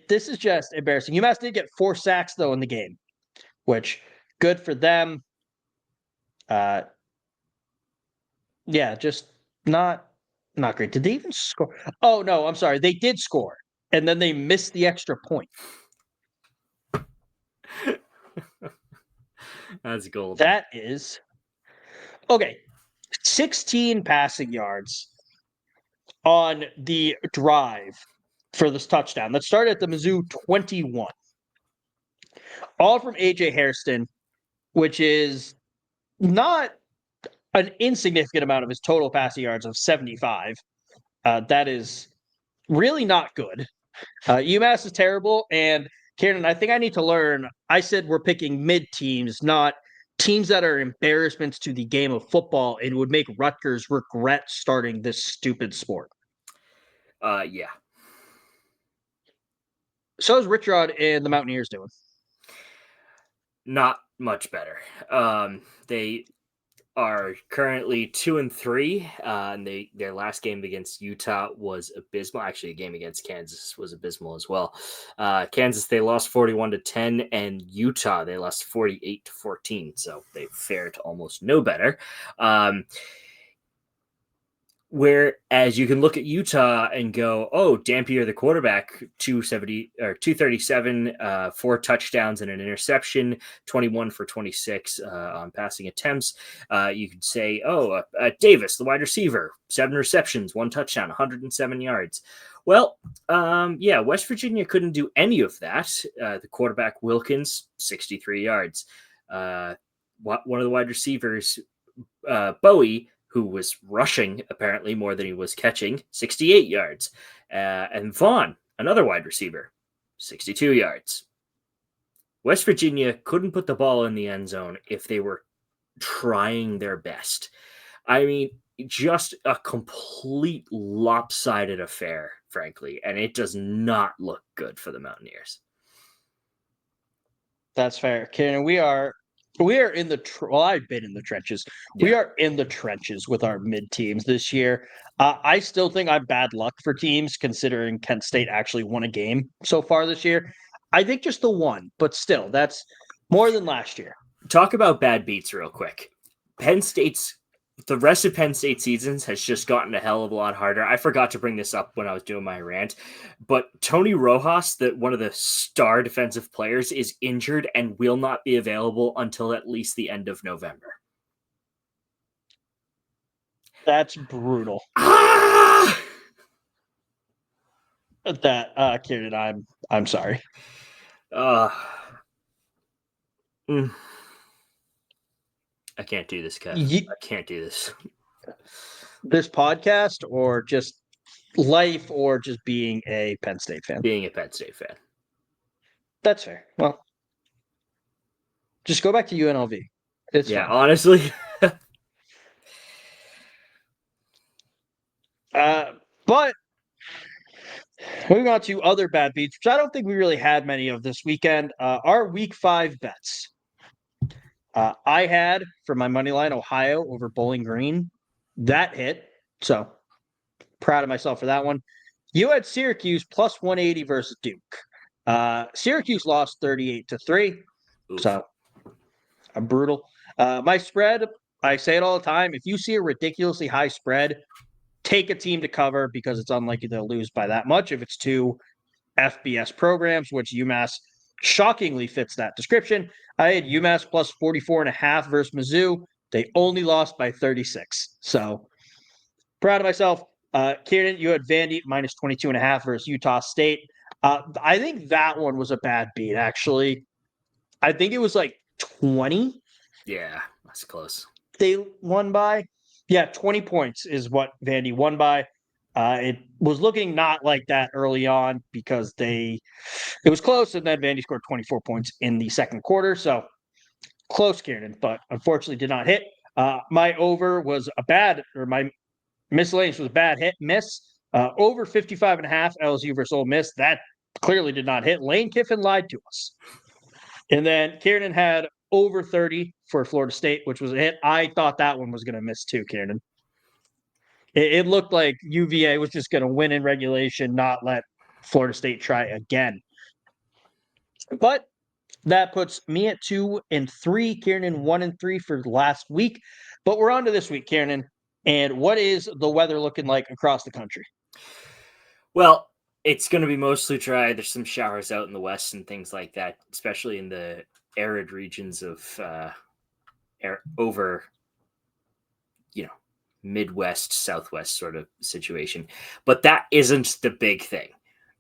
This is just embarrassing. UMass did get 4 sacks, though, in the game, which good for them. Yeah, just not great. Did they even score? Oh, no, I'm sorry. They did score, and then they missed the extra point. That's gold. That is... Okay, 16 passing yards on the drive for this touchdown. That started at the Mizzou 21. All from A.J. Hairston, which is not an insignificant amount of his total passing yards of 75. That is really not good. UMass is terrible, and Ciarnan, I think I need to learn. I said we're picking mid-teams, not teams that are embarrassments to the game of football and would make Rutgers regret starting this stupid sport. Yeah. So is Rich Rod and the Mountaineers doing? Not much better. They are currently 2-3, and their last game against Utah was abysmal. Actually, a game against Kansas was abysmal as well. Kansas, they lost 41-10, and Utah, they lost 48-14. So they fared almost no better. Whereas you can look at Utah and go, oh, Dampier, the quarterback, 237, 4 touchdowns and an interception, 21 for 26 on passing attempts. You could say, Davis, the wide receiver, 7 receptions, 1 touchdown, 107 yards. Well, West Virginia couldn't do any of that. The quarterback, Wilkins, 63 yards. One of the wide receivers, Bowie, who was rushing apparently more than he was catching, 68 yards. And Vaughn, another wide receiver, 62 yards. West Virginia couldn't put the ball in the end zone if they were trying their best. I mean, just a complete lopsided affair, frankly, and it does not look good for the Mountaineers. That's fair. Ciarnan, we are in the I've been in the trenches. Yeah. We are in the trenches with our mid teams this year. I still think I'm bad luck for teams considering Penn State actually won a game so far this year. I think just the one, but still, that's more than last year. Talk about bad beats real quick. The rest of Penn State seasons has just gotten a hell of a lot harder. I forgot to bring this up when I was doing my rant, but Tony Rojas, one of the star defensive players, is injured and will not be available until at least the end of November. That's brutal. Ciarnan, I'm sorry. I can't do this, Kev. I can't do this. This podcast, or just life, or just being a Penn State fan? Being a Penn State fan. That's fair. Well, just go back to UNLV. It's fine. Honestly. But moving on to other bad beats, which I don't think we really had many of this weekend. Our Week 5 bets. I had for my money line Ohio over Bowling Green. That hit. So proud of myself for that one. You had Syracuse plus 180 versus Duke. Syracuse lost 38-3. Oof. So I'm brutal. My spread, I say it all the time. If you see a ridiculously high spread, take a team to cover because it's unlikely they'll lose by that much if it's two FBS programs, which UMass shockingly fits that description. I had UMass plus 44.5 versus Mizzou. They only lost by 36. So proud of myself. Kieran, you had Vandy minus 22.5 versus Utah State. I think that one was a bad beat, actually. I think it was like 20 Yeah, that's close. they won by. Yeah, 20 points is what Vandy won by. It was looking not like that early on because it was close, and then Vandy scored 24 points in the second quarter. So close, Kieran, but unfortunately did not hit. My over was my miscellaneous was a bad hit miss. Over 55.5 LSU versus Ole Miss. That clearly did not hit. Lane Kiffin lied to us. And then Kieran had over 30 for Florida State, which was a hit. I thought that one was going to miss too, Kieran. It looked like UVA was just going to win in regulation, not let Florida State try again. But that puts me at 2-3, Kieran 1-3 for last week. But we're on to this week, Kieran. And what is the weather looking like across the country? Well, it's going to be mostly dry. There's some showers out in the west and things like that, especially in the arid regions of over, Midwest, Southwest sort of situation. But that isn't the big thing.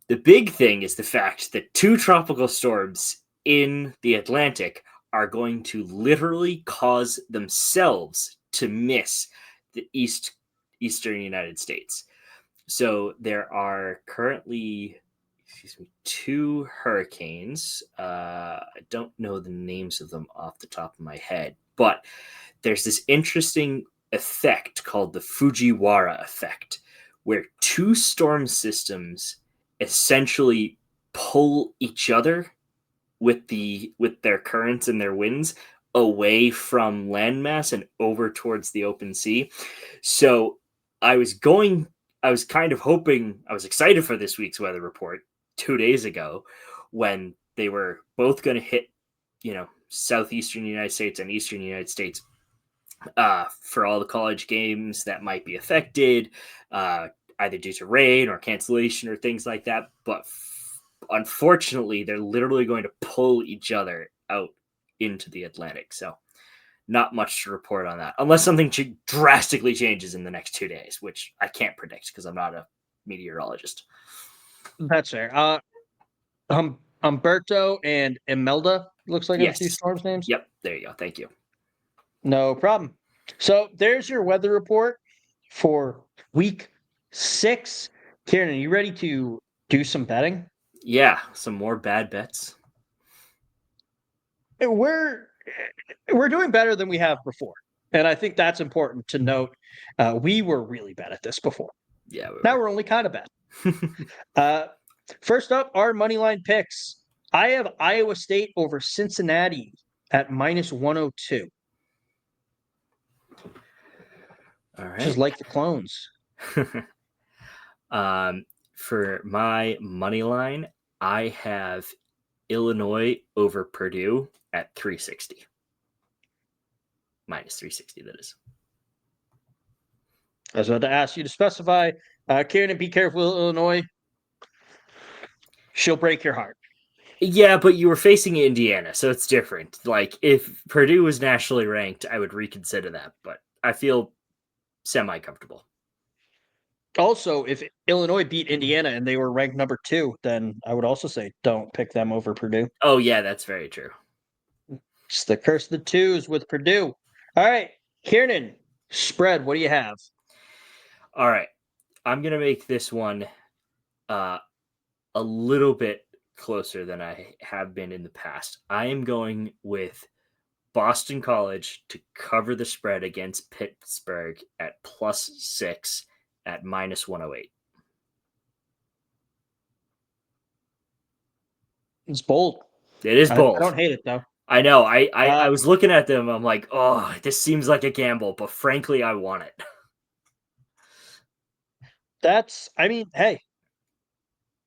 The big thing is the fact that two tropical storms in the Atlantic are going to literally cause themselves to miss the eastern United States. So there are currently, two hurricanes. I don't know the names of them off the top of my head, but there's this interesting effect called the Fujiwara effect, where two storm systems essentially pull each other with their currents and their winds away from landmass and over towards the open sea. So I was kind of hoping, I was excited for this week's weather report 2 days ago when they were both going to hit, southeastern United States and eastern United States for all the college games that might be affected, either due to rain or cancellation or things like that. But unfortunately, they're literally going to pull each other out into the Atlantic. So not much to report on that, unless something drastically changes in the next 2 days, which I can't predict because I'm not a meteorologist. That's fair. Umberto and Imelda looks like Yes. the two storms names. Yep, there you go. Thank you. No problem. So there's your weather report for week 6. Kieran, are you ready to do some betting? Yeah, some more bad bets. We're doing better than we have before. And I think that's important to note. We were really bad at this before. Yeah. Now we're only kind of bad. First up, our money line picks. I have Iowa State over Cincinnati at minus 102. All right. Just like the clones. For my money line, I have Illinois over Purdue at 360. Minus 360, that is. I was about to ask you to specify. Kieran, be careful, Illinois. She'll break your heart. Yeah, but you were facing Indiana, so it's different. Like, if Purdue was nationally ranked, I would reconsider that, but I feel semi-comfortable. Also, if Illinois beat Indiana and they were ranked number 2, then I would also say don't pick them over Purdue. Oh, yeah, that's very true. It's the curse of the twos with Purdue. All right, Kieran, spread, what do you have? All right, I'm going to make this one a little bit closer than I have been in the past. I am going with Boston College to cover the spread against Pittsburgh at +6 at minus 108. It's bold. It is bold. I don't hate it, though. I know. I was looking at them. I'm like, oh, this seems like a gamble, but frankly, I want it. Hey,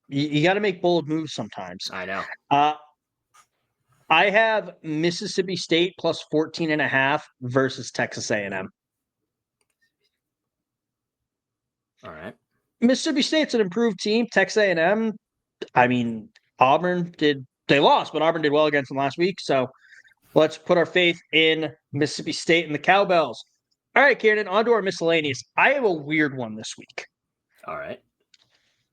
you got to make bold moves sometimes. I know. I have Mississippi State plus 14.5 versus Texas A&M. All right. Mississippi State's an improved team. Texas A&M, Auburn they lost, but Auburn did well against them last week. So let's put our faith in Mississippi State and the Cowbells. All right, Ciarnan, on to our miscellaneous. I have a weird one this week. All right.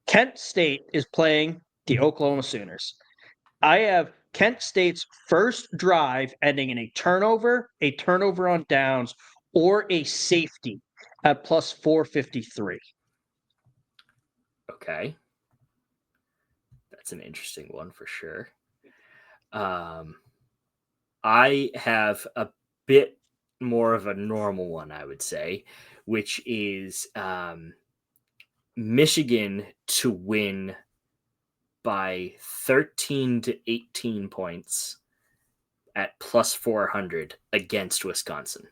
Kent State is playing the Oklahoma Sooners. I have Kent State's first drive ending in a turnover on downs, or a safety at plus 453. Okay. That's an interesting one for sure. I have a bit more of a normal one, I would say, which is Michigan to win by 13 to 18 points at plus 400 against Wisconsin.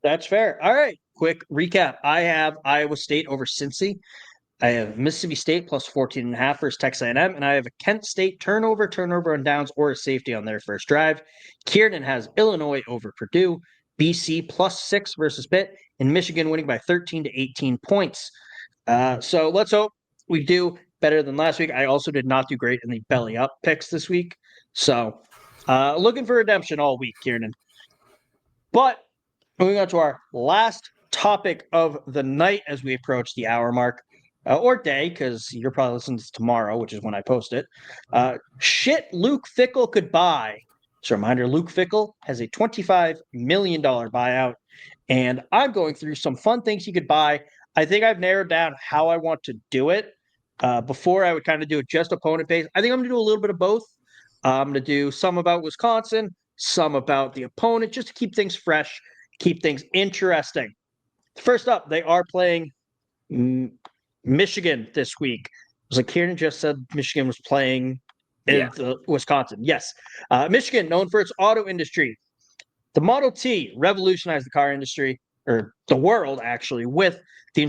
That's fair. All right, quick recap. I have Iowa State over Cincy. I have Mississippi State plus 14.5 versus Texas A&M, and I have a Kent State turnover on downs, or a safety on their first drive. Ciarnan has Illinois over Purdue, BC plus 6 versus Pitt, and Michigan winning by 13 to 18 points. So let's hope we do better than last week. I also did not do great in the belly up picks this week. So looking for redemption all week, Ciarnan. But moving on to our last topic of the night as we approach the hour mark. Or day, because you're probably listening to this tomorrow, which is when I post it. Shit Luke Fickell could buy. Just a reminder, Luke Fickell has a $25 million buyout, and I'm going through some fun things he could buy. I think I've narrowed down how I want to do it. Before, I would kind of do it just opponent based. I think I'm going to do a little bit of both. I'm going to do some about Wisconsin, some about the opponent, just to keep things fresh, keep things interesting. First up, they are playing Michigan this week. It was like Ciarnan just said Michigan was playing in Wisconsin. Yes. Michigan, known for its auto industry. The Model T revolutionized the car industry, or the world actually, with the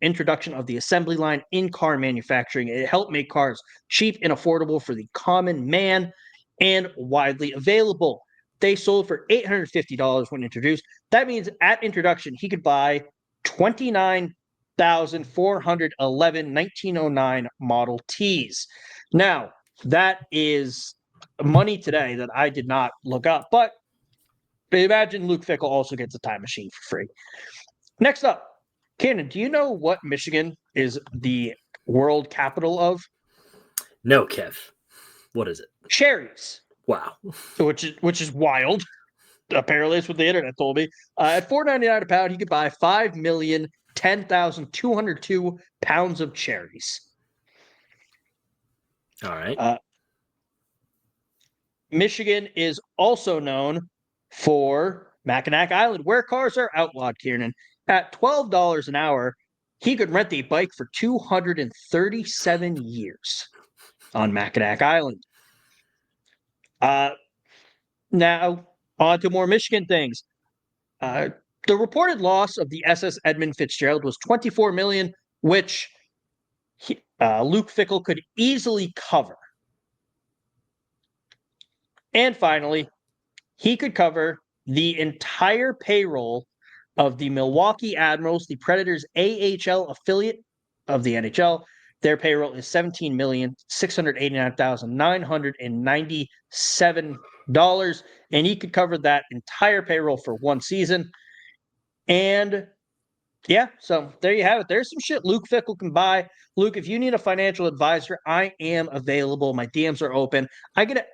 introduction of the assembly line in car manufacturing. It helped make cars cheap and affordable for the common man and widely available. They sold for $850 when introduced. That means at introduction, he could buy 29,411 1909 Model Ts. Now, that is money today that I did not look up, but imagine Luke Fickell also gets a time machine for free. Next up, Ciarnan, do you know what Michigan is the world capital of? No, Kev. What is it? Cherries. Wow. Which is wild. Apparently, that's what the internet told me. At $4.99 a pound, he could buy 5,010,202 pounds of cherries. All right. Michigan is also known for Mackinac Island, where cars are outlawed, Ciarnan. At $12 an hour, he could rent a bike for 237 years on Mackinac Island. Now, on to more Michigan things. The reported loss of the SS Edmund Fitzgerald was $24 million, which Luke Fickell could easily cover. And finally, he could cover the entire payroll of the Milwaukee Admirals, the Predators' AHL affiliate of the NHL. Their payroll is $17,689,997, and he could cover that entire payroll for one season. And yeah, so there you have it. There's some shit Luke Fickell can buy. Luke, if you need a financial advisor, I am available. My DMs are open. I get to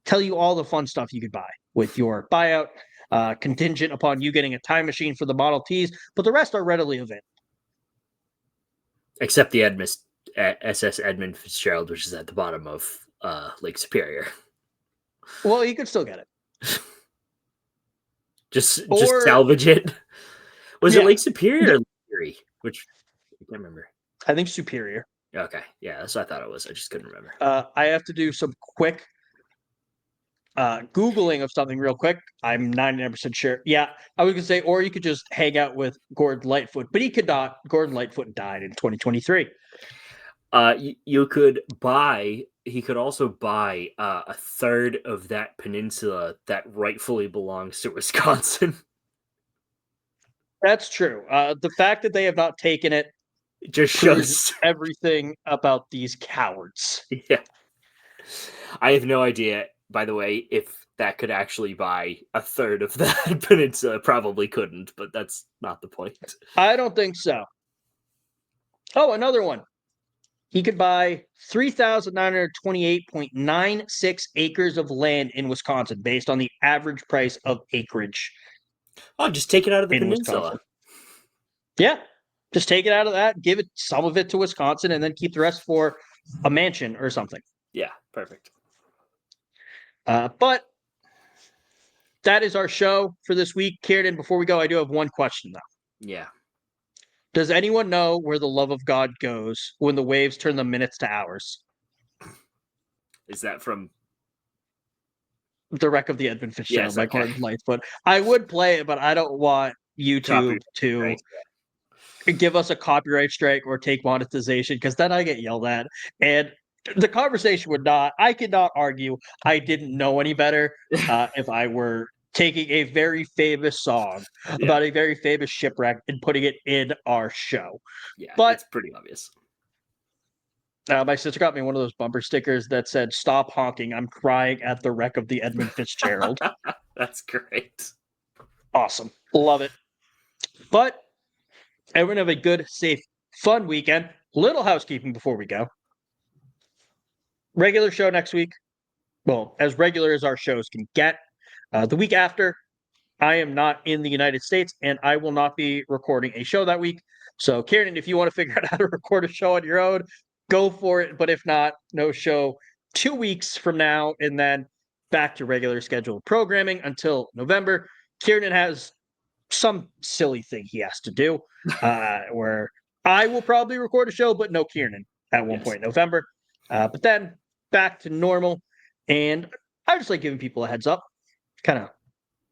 tell you all the fun stuff you could buy with your buyout, contingent upon you getting a time machine for the Model Ts, but the rest are readily available. Except the SS Edmund Fitzgerald, which is at the bottom of Lake Superior. Well, you could still get it. Just salvage it. Was it Lake Superior or Lake Erie? Which I can't remember. I think Superior. Okay, yeah, that's what I thought it was. I just couldn't remember. I have to do some quick Googling of something real quick. I'm 99% sure. Yeah, I was going to say, or you could just hang out with Gordon Lightfoot, but he could not. Gordon Lightfoot died in 2023. You could buy. He could also buy a third of that peninsula that rightfully belongs to Wisconsin. That's true. The fact that they have not taken it just shows everything about these cowards. Yeah. I have no idea, by the way, if that could actually buy a third of that peninsula. Probably couldn't, but that's not the point. I don't think so. Oh, another one. He could buy 3,928.96 acres of land in Wisconsin based on the average price of acreage. Oh, just take it out of the peninsula. Wisconsin. Yeah, just take it out of that, give it some of it to Wisconsin, and then keep the rest for a mansion or something. Yeah, perfect. But that is our show for this week. Ciarnan, before we go, I do have one question, though. Yeah. Does anyone know where the love of God goes when the waves turn the minutes to hours? Is that from The Wreck of the Edmund Fitzgerald by okay. Gordon Lightfoot? I would play it, but I don't want YouTube to give us a copyright strike or take monetization, because then I get yelled at. And the conversation would not, I could not argue I didn't know any better if I were taking a very famous song about a very famous shipwreck and putting it in our show. Yeah, but it's pretty obvious. My sister got me one of those bumper stickers that said, "Stop honking, I'm crying at the wreck of the Edmund Fitzgerald." That's great. Awesome. Love it. But everyone have a good, safe, fun weekend. Little housekeeping before we go. Regular show next week. Well, as regular as our shows can get. The week after, I am not in the United States, and I will not be recording a show that week. So, Ciarnan, if you want to figure out how to record a show on your own, go for it. But if not, no show 2 weeks from now, and then back to regular scheduled programming until November. Ciarnan has some silly thing he has to do where I will probably record a show, but no Ciarnan at one point in November. But then back to normal. And I just like giving people a heads up. Kind of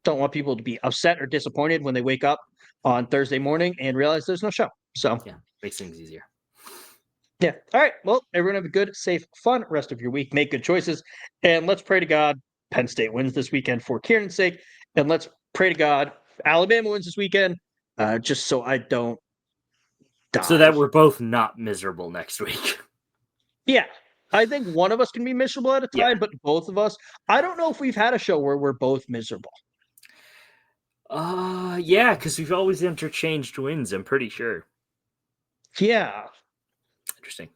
don't want people to be upset or disappointed when they wake up on Thursday morning and realize there's no show. So yeah, makes things easier. Yeah. All right. Well, everyone have a good, safe, fun rest of your week. Make good choices. And let's pray to God Penn State wins this weekend for Ciarnan's sake. And let's pray to God Alabama wins this weekend, just so I don't die. So that we're both not miserable next week. Yeah. I think one of us can be miserable at a time, but both of us, I don't know if we've had a show where we're both miserable. Yeah, because we've always interchanged wins, I'm pretty sure. Yeah. Interesting.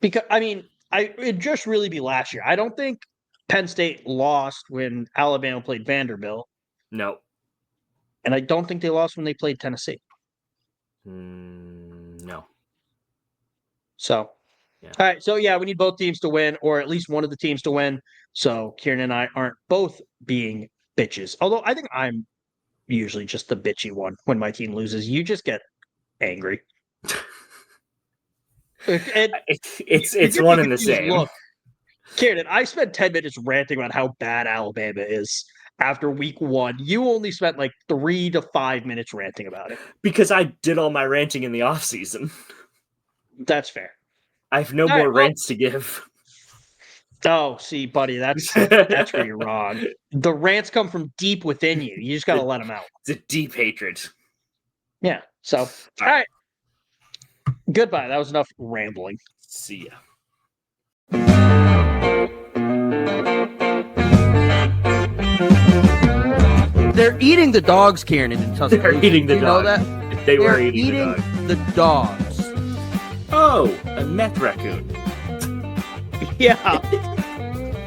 Because, I mean, it'd just really be last year. I don't think Penn State lost when Alabama played Vanderbilt. No. And I don't think they lost when they played Tennessee. No. So, all right. So, yeah, we need both teams to win, or at least one of the teams to win. So, Ciarnan and I aren't both being bitches. Although I think I'm usually just the bitchy one when my team loses. You just get angry. It's one and the same. Look, Ciarnan, I spent 10 minutes ranting about how bad Alabama is after week 1. You only spent like 3 to 5 minutes ranting about it. Because I did all my ranting in the offseason. That's fair. I have no more rants to give. Oh, see, buddy, that's where you're wrong. The rants come from deep within you. You just got to let them out. It's a deep hatred. Yeah. So, all right. Goodbye. That was enough rambling. See ya. They're eating the dogs, Ciarnan, in Tuscaloosa. They're eating the dogs. You know that? They were eating the dogs. Oh, a meth raccoon. Yeah.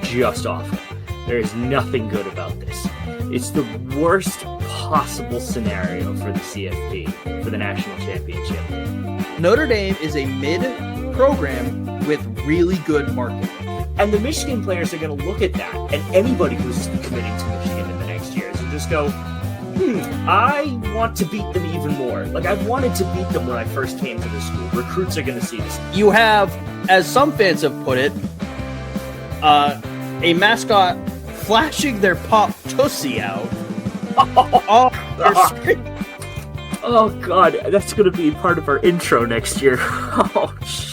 Just awful. There is nothing good about this. It's the worst possible scenario for the CFP, for the national championship. Notre Dame is a mid-program with really good marketing. And the Michigan players are going to look at that, and anybody who's committing to Michigan in the next year will just go, I want to beat them even more. Like, I wanted to beat them when I first came to the school. Recruits are going to see this. You have, as some fans have put it, a mascot flashing their pop tussie out. Oh, God, that's going to be part of our intro next year. Oh, shit.